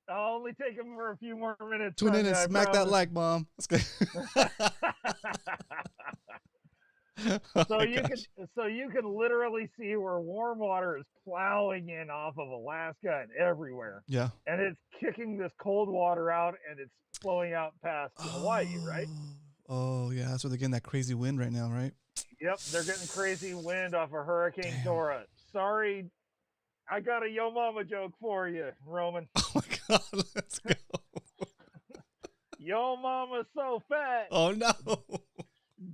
I'll only take him for a few more minutes. Tune in and smack that like, Mom. Let's go. So you can literally see where warm water is plowing in off of Alaska and everywhere. Yeah. And it's kicking this cold water out, and it's flowing out past Hawaii, right? Oh, yeah. That's where they're getting that crazy wind right now, right? Yep. They're getting crazy wind off of Hurricane Dora. Sorry, I got a Yo Mama joke for you, Roman. Oh, my God. Let's go. Yo Mama's so fat. Oh, no.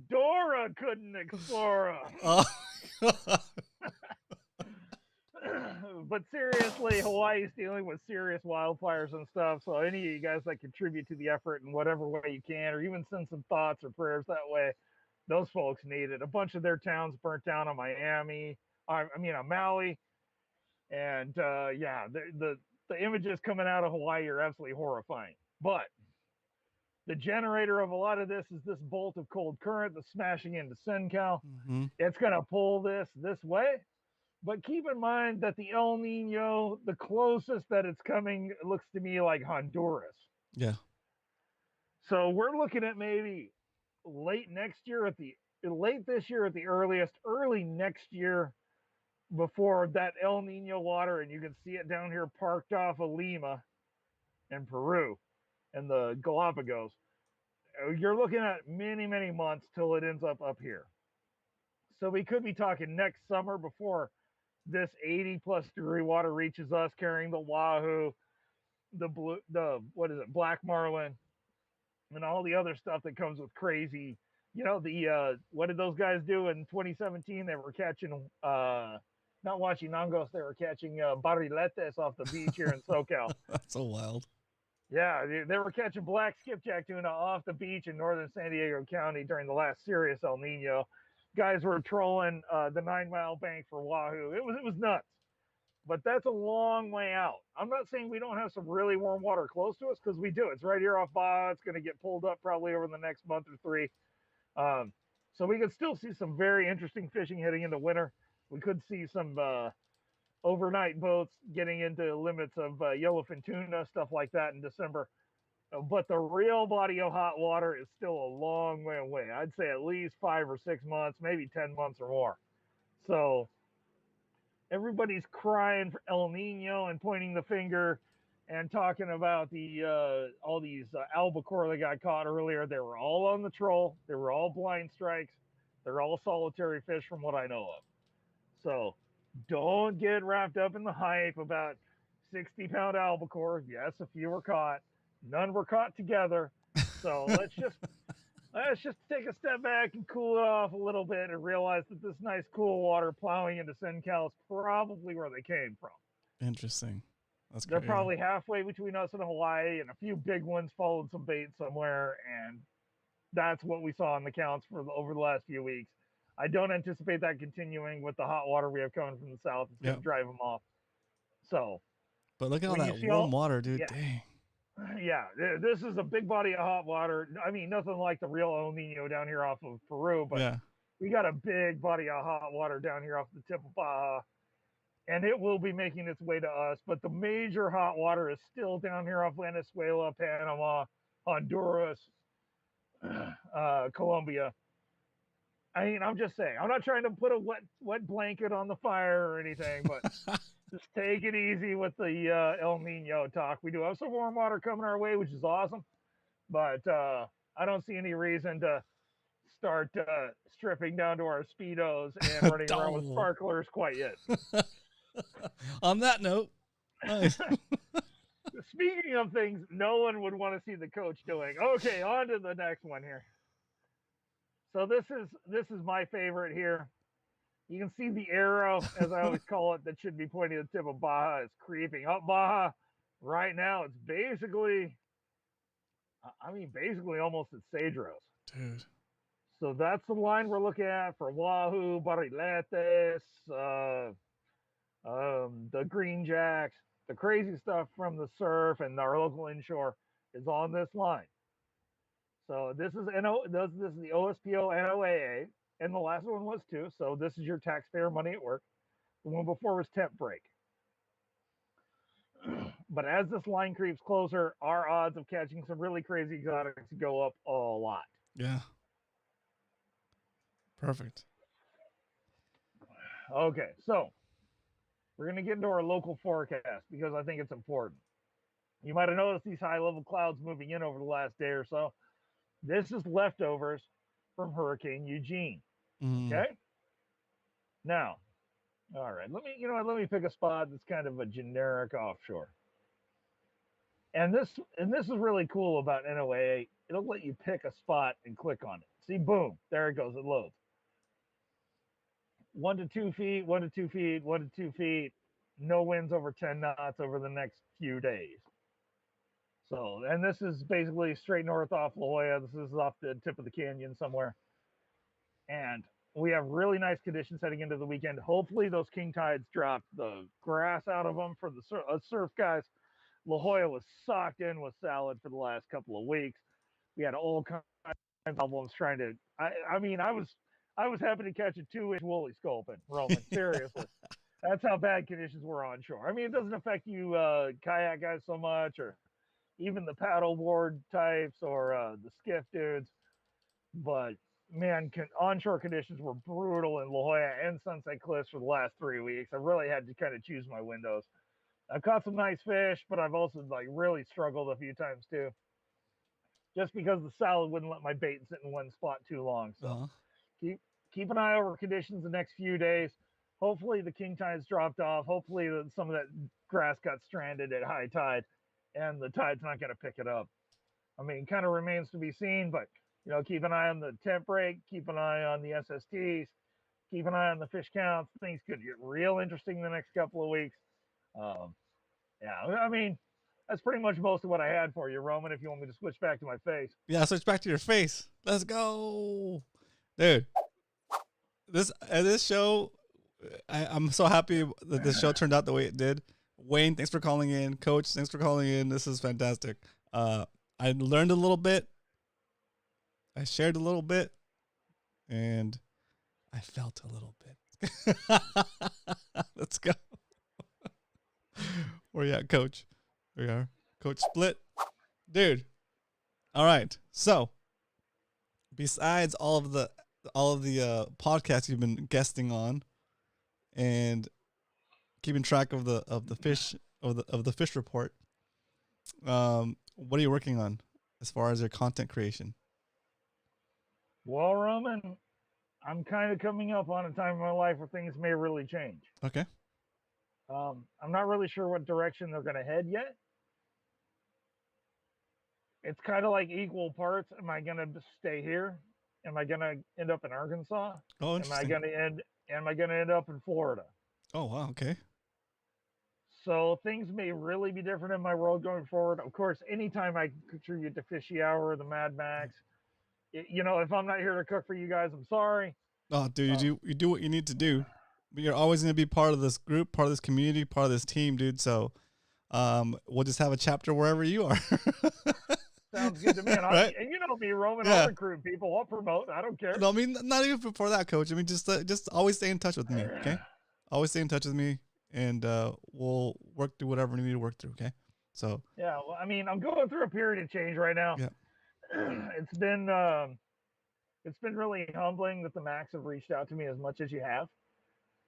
Dora couldn't explore her. Oh, God. But seriously, Hawaii's dealing with serious wildfires and stuff. So any of you guys that contribute to the effort in whatever way you can, or even send some thoughts or prayers that way, those folks need it. A bunch of their towns burnt down on on Maui. And the images coming out of Hawaii are absolutely horrifying. But the generator of a lot of this is this bolt of cold current that's smashing into SoCal. Mm-hmm. It's going to pull this way. But keep in mind that the El Nino, the closest that it's coming, looks to me like Honduras. Yeah. So we're looking at maybe late this year at the earliest, early next year before that El Nino water, and you can see it down here parked off of Lima in Peru and the Galapagos. You're looking at many, many months till it ends up here. So we could be talking next summer before this 80 plus degree water reaches us, carrying the wahoo, the what is it, black marlin, and all the other stuff that comes with crazy. What did those guys do in 2017? They were catching not Huachinangos, they were catching barriletes off the beach here in SoCal. That's so wild. Yeah, they were catching black skipjack tuna off the beach in northern San Diego County during the last serious El Nino. Guys were trolling the 9 Mile bank for wahoo. It was nuts. But that's a long way out. I'm not saying we don't have some really warm water close to us, because we do. It's right here off Baja. It's going to get pulled up probably over the next month or 3. So we could still see some very interesting fishing heading into winter. We could see some overnight boats getting into limits of yellowfin tuna, stuff like that in December. But the real body of hot water is still a long way away. I'd say at least 5 or 6 months, maybe 10 months or more. So everybody's crying for El Nino and pointing the finger and talking about the all these albacore that got caught earlier. They were all on the troll. They were all blind strikes. They're all solitary fish from what I know of. So don't get wrapped up in the hype about 60-pound albacore. Yes, a few were caught. None were caught together. So let's just take a step back and cool it off a little bit and realize that this nice cool water plowing into SenCal is probably where they came from. Interesting. That's They're great. probably halfway between us and Hawaii, and a few big ones followed some bait somewhere, and that's what we saw in the counts over the last few weeks. I don't anticipate that continuing with the hot water we have coming from the south. It's going to drive them off. So, but look at all that warm water, dude. Yeah. Dang. Yeah, this is a big body of hot water. I mean, nothing like the real El Nino down here off of Peru, but we got a big body of hot water down here off the tip of Baja, and it will be making its way to us. But the major hot water is still down here off Venezuela, Panama, Honduras, Colombia. I mean, I'm just saying, I'm not trying to put a wet blanket on the fire or anything, but just take it easy with the El Nino talk. We do have some warm water coming our way, which is awesome, but I don't see any reason to start stripping down to our Speedos and running around with sparklers quite yet. On that note, nice. Speaking of things no one would want to see the coach doing. Okay, on to the next one here. So this is my favorite here. You can see the arrow, as I always call it, that should be pointing at the tip of Baja is creeping up Baja. Right now, it's basically almost at Cedros. Dude. So that's the line we're looking at for wahoo, barriletes, the green jacks, the crazy stuff from the surf and our local inshore is on this line. So this is the OSPO NOAA, and the last one was too. So this is your taxpayer money at work. The one before was temp break. But as this line creeps closer, our odds of catching some really crazy exotics go up a lot. Yeah. Perfect. Okay, so we're going to get into our local forecast because I think it's important. You might have noticed these high-level clouds moving in over the last day or so. This is leftovers from Hurricane Eugene. Okay? Now, all right, let me pick a spot that's kind of a generic offshore. And this is really cool about NOAA. It'll let you pick a spot and click on it. See, boom, there it goes, it loads. 1 to 2 feet, 1 to 2 feet, 1 to 2 feet. No winds over 10 knots over the next few days. So, and this is basically straight north off La Jolla. This is off the tip of the canyon somewhere. And we have really nice conditions heading into the weekend. Hopefully those king tides dropped the grass out of them for the surf guys. La Jolla was socked in with salad for the last couple of weeks. We had all kinds of problems trying to, I was happy to catch a 2-inch woolly sculpin, Roman, seriously. That's how bad conditions were on shore. I mean, it doesn't affect you kayak guys so much, or even the paddleboard types, or the skiff dudes. But man, onshore conditions were brutal in La Jolla and Sunset Cliffs for the last 3 weeks. I really had to kind of choose my windows. I've caught some nice fish, but I've also like really struggled a few times too, just because the salad wouldn't let my bait sit in one spot too long. So Uh-huh. keep an eye over conditions the next few days. Hopefully the king tide's dropped off. Hopefully some of that grass got stranded at high tide, and the tide's not going to pick it up. I mean, kind of remains to be seen, but keep an eye on the temp break, keep an eye on the SSTs, keep an eye on the fish counts. Things could get real interesting the next couple of weeks. Um, yeah, I mean, that's pretty much most of what I had for you, Roman. If you want me to switch back to my face. Yeah, switch back to your face. Let's go, dude. This show, I'm so happy that this show turned out the way it did. Wayne, thanks for calling in. Coach, thanks for calling in. This is fantastic. I learned a little bit. I shared a little bit, and I felt a little bit. Let's go. Where you at, Coach? There we are. Coach Split. Dude. All right. So, besides all of the podcasts you've been guesting on and keeping track of the fish of the fish report, what are you working on as far as your content creation? Well, Roman, I'm kind of coming up on a time in my life where things may really change. Okay. I'm not really sure what direction they're going to head yet. It's kind of like equal parts. Am I going to stay here? Am I going to end up in Arkansas? Oh, Am I interesting. going to end up in Florida? Oh, wow. Okay. So things may really be different in my world going forward. Of course, anytime I contribute to Fishy Hour or the Mad Max, if I'm not here to cook for you guys, I'm sorry. Oh, dude, you do what you need to do. But you're always going to be part of this group, part of this community, part of this team, dude. So we'll just have a chapter wherever you are. Sounds good to me. And, right? and you know me, Roman, Yeah. I'll recruit people. I'll promote. I don't care. No, I mean, not even before that, Coach. I mean, just always stay in touch with me, okay? Always stay in touch with me, and we'll work through whatever we need to work through, okay? So. Yeah, well, I mean, I'm going through a period of change right now. Yeah. It's been really humbling that the Macs have reached out to me as much as you have.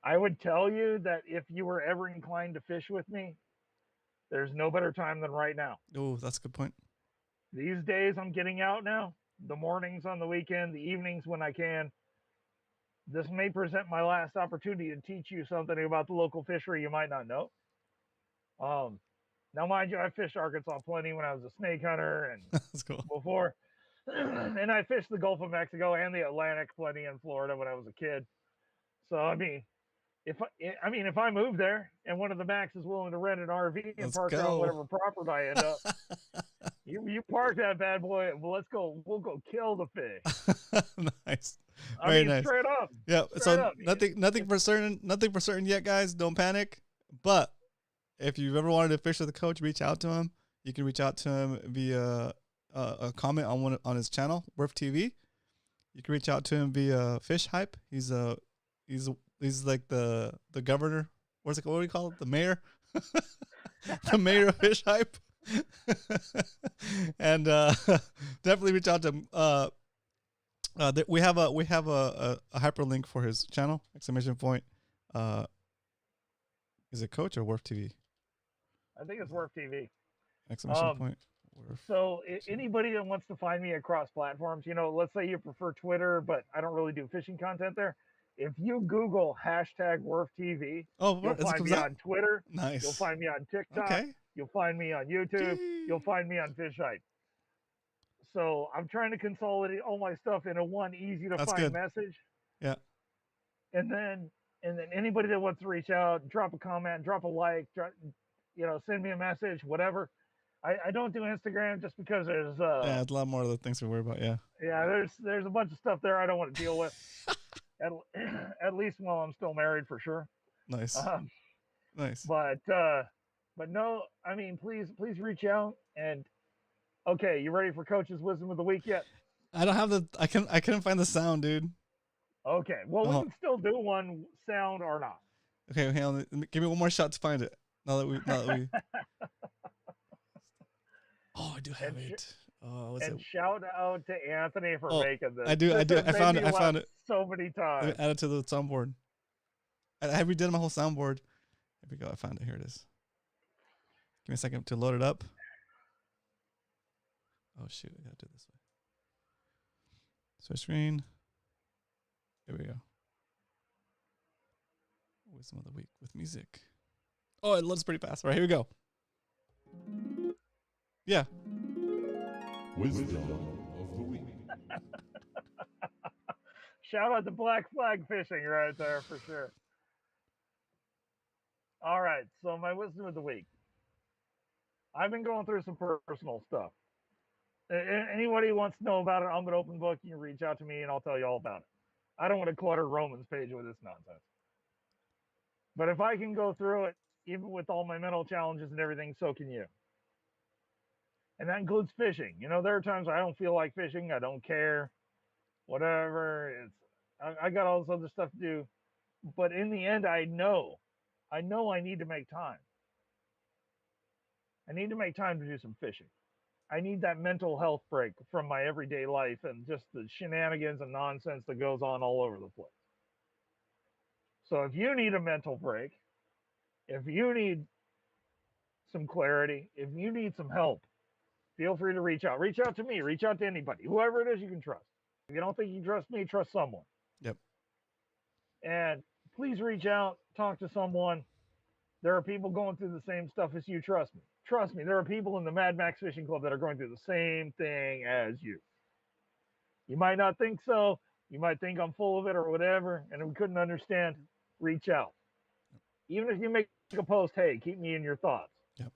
I would tell you that if you were ever inclined to fish with me, there's no better time than right now. Oh, that's a good point. These days I'm getting out now, the mornings on the weekend, the evenings when I can. This may present my last opportunity to teach you something about the local fishery you might not know. Now, mind you, I fished Arkansas plenty when I was a snake hunter and That's cool. before. And I fished the Gulf of Mexico and the Atlantic plenty in Florida when I was a kid. So, I mean, if I move there and one of the Macs is willing to rent an RV and Let's park it go. on whatever property I end up, you park that bad boy. Well, we'll go kill the fish. Nice. I Very mean, nice. straight up. Yeah. Straight So up. nothing for certain yet, guys. Don't panic. But if you've ever wanted to fish with a coach, reach out to him. You can reach out to him via a comment on his channel, Worth TV. You can reach out to him via Fish Hype. He's like the governor. What do you call it? The mayor. The mayor of Fish Hype. And definitely reach out to him. We have a hyperlink for his channel. ! Is it Coach or Worth TV? I think it's Worth TV. ! Worth. Anybody that wants to find me across platforms, let's say you prefer Twitter, but I don't really do fishing content there. If you Google #WorthTV, you'll find me on Twitter. Nice. You'll find me on TikTok. Okay. You'll find me on YouTube. You'll find me on Fish Hype. So I'm trying to consolidate all my stuff into one easy to find message. Yeah. And then anybody that wants to reach out, drop a comment, drop a like, send me a message, whatever. I don't do Instagram just because there's there's a lot more other things to worry about. Yeah. Yeah, there's a bunch of stuff there I don't want to deal with. At least while I'm still married, for sure. Nice. Nice. But no, I mean, please reach out. And okay, you ready for Coach's Wisdom of the Week yet? I don't have I couldn't find the sound, dude. Okay, well, we can still do one sound or not. Okay, hang on. Give me one more shot to find it. Now that we. Oh, I do have And it. Oh, what's it? And shout out to Anthony for Oh, making this. I do. I This do. has I made found me it. I found laugh it. so many Let times. me add it to the soundboard. I redid my whole soundboard. Here we go. I found it. Here it is. Give me a second to load it up. Oh shoot! I gotta do it this way. Switch screen. Here we go. Wisdom of the week with music. Oh, it loads pretty fast. All right, here we go. Yeah. Wisdom of the week. Shout out to Black Flag Fishing right there for sure. All right, so my wisdom of the week. I've been going through some personal stuff. Anybody who wants to know about it, I'm an open book. You can reach out to me and I'll tell you all about it. I don't want to clutter Roman's page with this nonsense. But if I can go through it, even with all my mental challenges and everything, so can you. And that includes fishing. You know, there are times I don't feel like fishing. I don't care. Whatever. I got all this other stuff to do. But in the end, I know I need to make time. I need to make time to do some fishing. I need that mental health break from my everyday life and just the shenanigans and nonsense that goes on all over the place. So if you need a mental break, if you need some clarity, if you need some help, feel free to reach out. Reach out to me. Reach out to anybody, whoever it is you can trust. If you don't think you can trust me, trust someone. Yep. And please reach out, talk to someone. There are people going through the same stuff as you. Trust me. Trust me. There are people in the Mad Max Fishing Club that are going through the same thing as you. You might not think so. You might think I'm full of it or whatever, and we couldn't understand. Reach out. Even if you make a post, hey, keep me in your thoughts. Yep.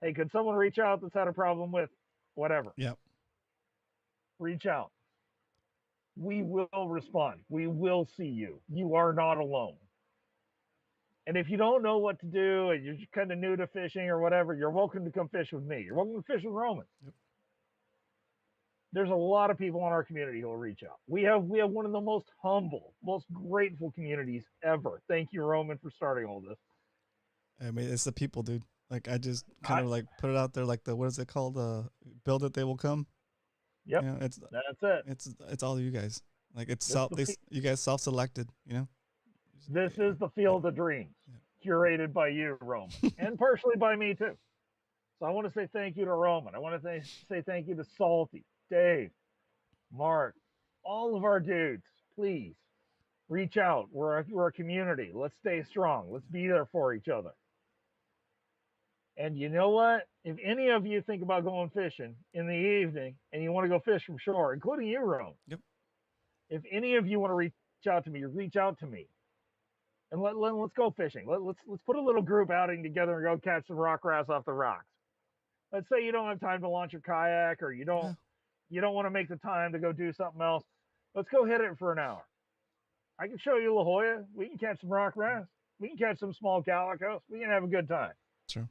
Hey, could someone reach out that's had a problem with whatever? Yep. Reach out. We will respond. We will see you. You are not alone. And if you don't know what to do and you're kind of new to fishing or whatever, you're welcome to come fish with me. You're welcome to fish with Roman. Yep. There's a lot of people in our community who will reach out. We have one of the most humble, most grateful communities ever. Thank you, Roman, for starting all this. I mean, it's the people, dude. Like, I just kind of like put it out there, like what is it called? Build it, they will come. Yep, you know, that's it. It's all you guys. Like, it's you guys self-selected. You know. This is the Field of Dreams, curated by you, Roman, and partially by me too. So I want to say thank you to Roman. I want to say thank you to Salty, Dave, Mark, all of our dudes. Please reach out. We're a community. Let's stay strong. Let's be there for each other. And you know what? If any of you think about going fishing in the evening and you want to go fish from shore, including you, Roman. Yep. If any of you want to reach out to me, reach out to me. And let's go fishing. Let's put a little group outing together and go catch some rock wrasse off the rocks. Let's say you don't have time to launch your kayak, or you don't want to make the time to go do something else. Let's go hit it for an hour. I can show you La Jolla. We can catch some rock wrasse. We can catch some small calicos. We can have a good time. True.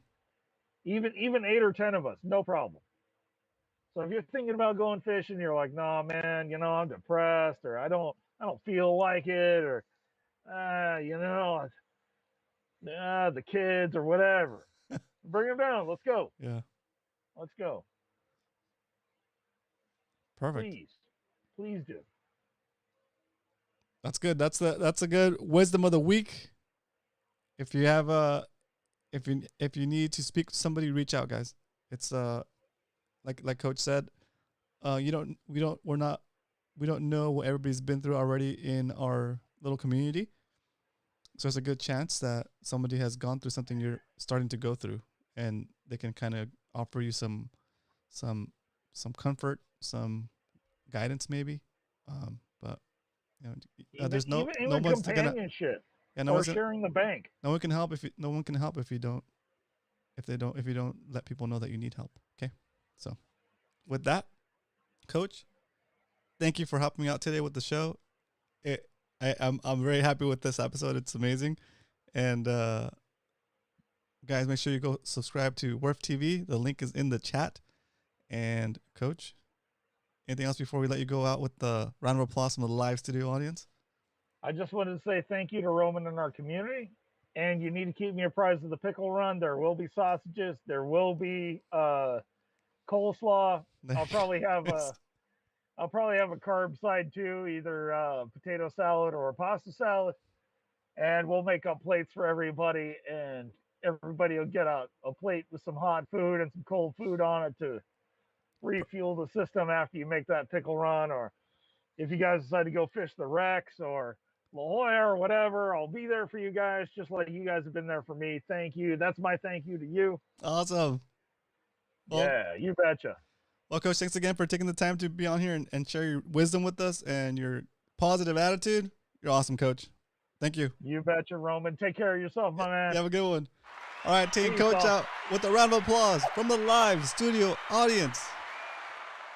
Even 8 or 10 of us, no problem. So if you're thinking about going fishing, you're like, nah, man, you know, I'm depressed, or I don't feel like it, or the kids or whatever. Bring them down. Let's go. Yeah. Let's go. Perfect. Please do. That's good. That's a good wisdom of the week. If you have if you need to speak to somebody, reach out, guys. It's like Coach said, we don't know what everybody's been through already in our little community. So there's a good chance that somebody has gone through something you're starting to go through, and they can kind of offer you some comfort, some guidance, maybe. But you know, there's no one's gonna sharing the bank. No one can help if you don't let people know that you need help. Okay, so with that, Coach, thank you for helping me out today with the show. I'm very happy with this episode. It's amazing. And guys, make sure you go subscribe to Wharf TV. The link is in the chat. And Coach, anything else before we let you go out with the round of applause from the live studio audience? I just wanted to say thank you to Roman and our community. and you need to keep me apprised of the pickle run. There will be sausages. There will be coleslaw. I'll probably have a carb side too, either potato salad or a pasta salad, and we'll make up plates for everybody, and everybody will get a plate with some hot food and some cold food on it to refuel the system after you make that pickle run, or if you guys decide to go fish the Rex or La Jolla or whatever, I'll be there for you guys, just like you guys have been there for me. Thank you. That's my thank you to you. Awesome. Well, yeah, you betcha. Well, Coach, thanks again for taking the time to be on here and share your wisdom with us and your positive attitude. You're awesome, Coach. Thank you. You betcha, Roman. Take care of yourself, my man. You have a good one. All right, taking Peace Coach off. out with a round of applause from the live studio audience.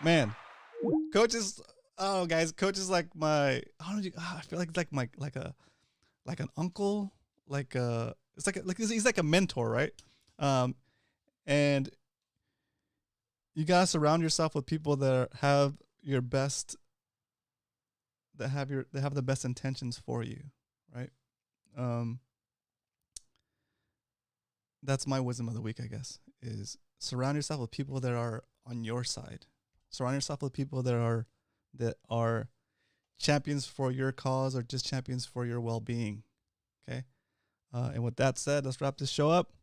Man, Coach is, oh, guys, Coach is like my, I feel like it's like an uncle, he's like a mentor, right? And you gotta surround yourself with people that have your best, that have the best intentions for you, right? That's my wisdom of the week, I guess, is surround yourself with people that are on your side. Surround yourself with people that are champions for your cause or just champions for your well-being. Okay. And with that said, let's wrap this show up.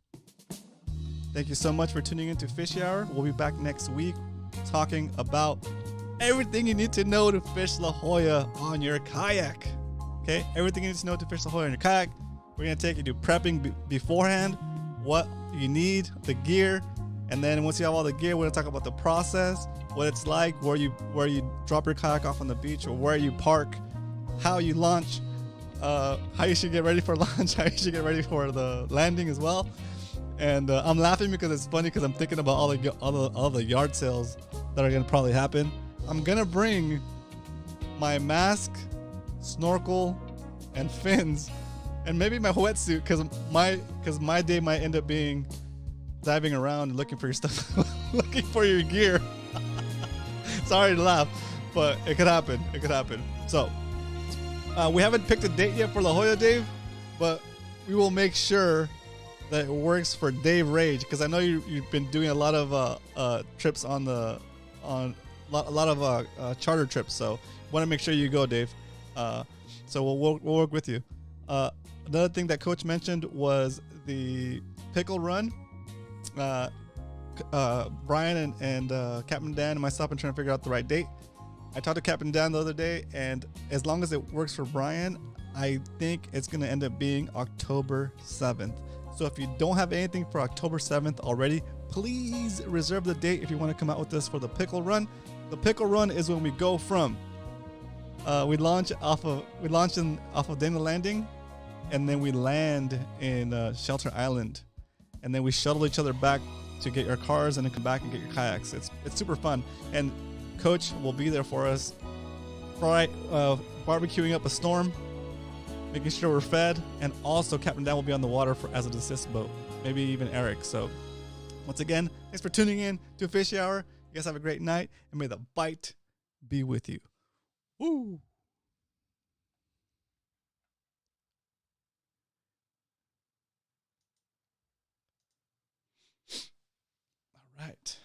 Thank you so much for tuning in to Fishy Hour. We'll be back next week talking about everything you need to know to fish La Jolla on your kayak. Okay, everything you need to know to fish La Jolla on your kayak. We're going to take you to prepping beforehand, what you need, the gear, and then once you have all the gear, we're going to talk about the process, what it's like, where you drop your kayak off on the beach or where you park, how you launch, how you should get ready for launch, how you should get ready for the landing as well. And I'm laughing because it's funny because I'm thinking about all the yard sales that are gonna probably happen. I'm gonna bring my mask, snorkel, and fins, and maybe my wetsuit because my day might end up being diving around and looking for your stuff, looking for your gear. Sorry to laugh, but it could happen. It could happen. So we haven't picked a date yet for La Jolla, Dave, but we will make sure that it works for Dave Rage, because I know you've been doing a lot of trips a lot of charter trips. So want to make sure you go, Dave. So we'll work with you. Another thing that Coach mentioned was the pickle run. Brian and Captain Dan and myself have been trying to figure out the right date. I talked to Captain Dan the other day, and as long as it works for Brian, I think it's going to end up being October 7th. So if you don't have anything for October 7th already, please reserve the date if you want to come out with us for the pickle run. The pickle run is when we go from we launch off of Dana Landing, and then we land in Shelter Island, and then we shuttle each other back to get your cars and then come back and get your kayaks. It's super fun, and Coach will be there for us, barbecuing up a storm, making sure we're fed, and also Captain Dan will be on the water as an assist boat, maybe even Eric. So once again, thanks for tuning in to Fishy Hour. You guys have a great night, and may the bite be with you. Woo!